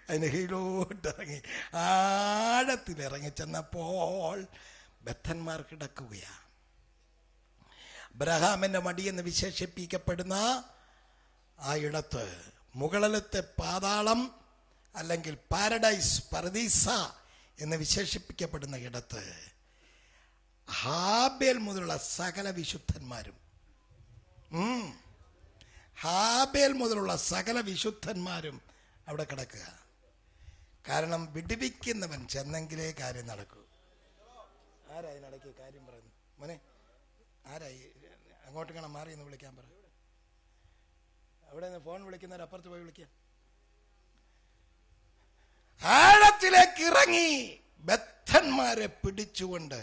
അതിന് കീഴോട്ടിറങ്ങി ആഴത്തിലിറങ്ങി ചെന്നപ്പോൾ ബദ്ധന്മാർ കിടക്കുകയാണ്. അബ്രഹാമിന്റെ മടി എന്ന് വിശേഷിപ്പിക്കപ്പെടുന്ന ആ ഇടത്ത്, മുകളിലത്തെ പാതാളം അല്ലെങ്കിൽ പാരഡൈസ്, പർദീസ എന്ന് വിശേഷിപ്പിക്കപ്പെടുന്ന ഇടത്ത് ഹാബേൽ മുതലുള്ള സകല വിശുദ്ധന്മാരും, ഹാബേൽ മുതലുള്ള സകല വിശുദ്ധന്മാരും അവിടെ കിടക്കുക. കാരണം വിടുവിക്കുന്നവൻ ചെന്നെങ്കിലേ കാര്യം നടക്കൂ. ആരായി നടക്കി കാര്യം പറയുന്നു? മോനെ ആരായി? അങ്ങോട്ട് കാണാൻ മാറി എന്ന് വിളിക്കാൻ പറ. അവിടെ നിന്ന് ഫോൺ വിളിക്കുന്നവർ അപ്പുറത്ത് പോയി വിളിക്കുക. ആഴത്തിലേക്ക് ഇറങ്ങി ബദ്ധന്മാരെ പിടിച്ചുകൊണ്ട്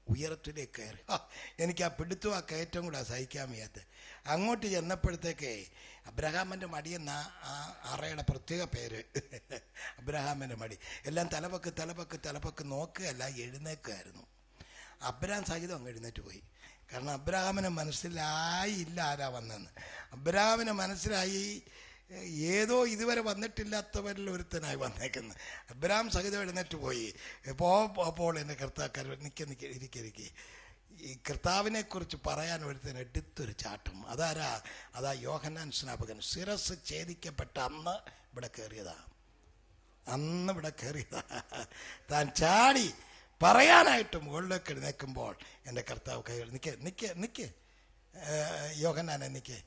ഉയരത്തിലേക്ക് കയറി. എനിക്ക് ആ പിടുത്തം ആ കയറ്റം കൂടെ സഹിക്കാൻ വയ്യാത്ത. അങ്ങോട്ട് ചെന്നപ്പോഴത്തേക്ക് അബ്രഹാമിന്റെ മടി എന്ന ആ അറയുടെ പ്രത്യേക പേര് അബ്രഹാമിന്റെ മടി. എല്ലാം തലപൊക്ക് തലപൊക്ക് തലപൊക്ക് നോക്കുകയല്ല, എഴുന്നേക്കായിരുന്നു. അബ്രഹാം സഹിതം അങ്ങ് എഴുന്നേറ്റ് പോയി. കാരണം അബ്രഹാമിന് മനസ്സിലായില്ല ആരാ വന്നെന്ന്. അബ്രഹാമിന് മനസ്സിലായി ഏതോ ഇതുവരെ വന്നിട്ടില്ലാത്തവരിൽ ഒരുത്തനായി വന്നേക്കുന്നത്. അബ്രഹാം സഹിതം എഴുന്നേറ്റ് പോയി. അപ്പോൾ എൻ്റെ കർത്താക്കാർ ഇരിക്കെ ഈ കർത്താവിനെ കുറിച്ച് പറയാൻ ഒരുത്തൻ എടുത്തൊരു ചാട്ടം. അതാ യോഹന്നാൻ സ്നാപകൻ ശിരസ് ഛേദിക്കപ്പെട്ട അന്ന് ഇവിടെ കയറിയതാ. താൻ ചാടി പറയാനായിട്ട് മുകളിലേക്ക് എഴുന്നേൽക്കുമ്പോൾ എൻ്റെ കർത്താവ് കൈ നിക്ക് യോഹന്നാനെ നിക്ക്.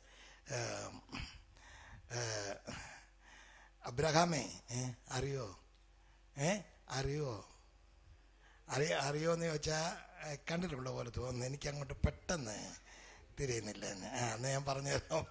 അബ്രഹാമേ അറിയോന്ന് ചോദിച്ചാൽ കണ്ടിട്ടുള്ള പോലെ തോന്നുന്നു. എനിക്ക് അങ്ങോട്ട് പെട്ടെന്ന് തിരിയുന്നില്ല. എന്ന് ഞാൻ പറഞ്ഞുതരാം.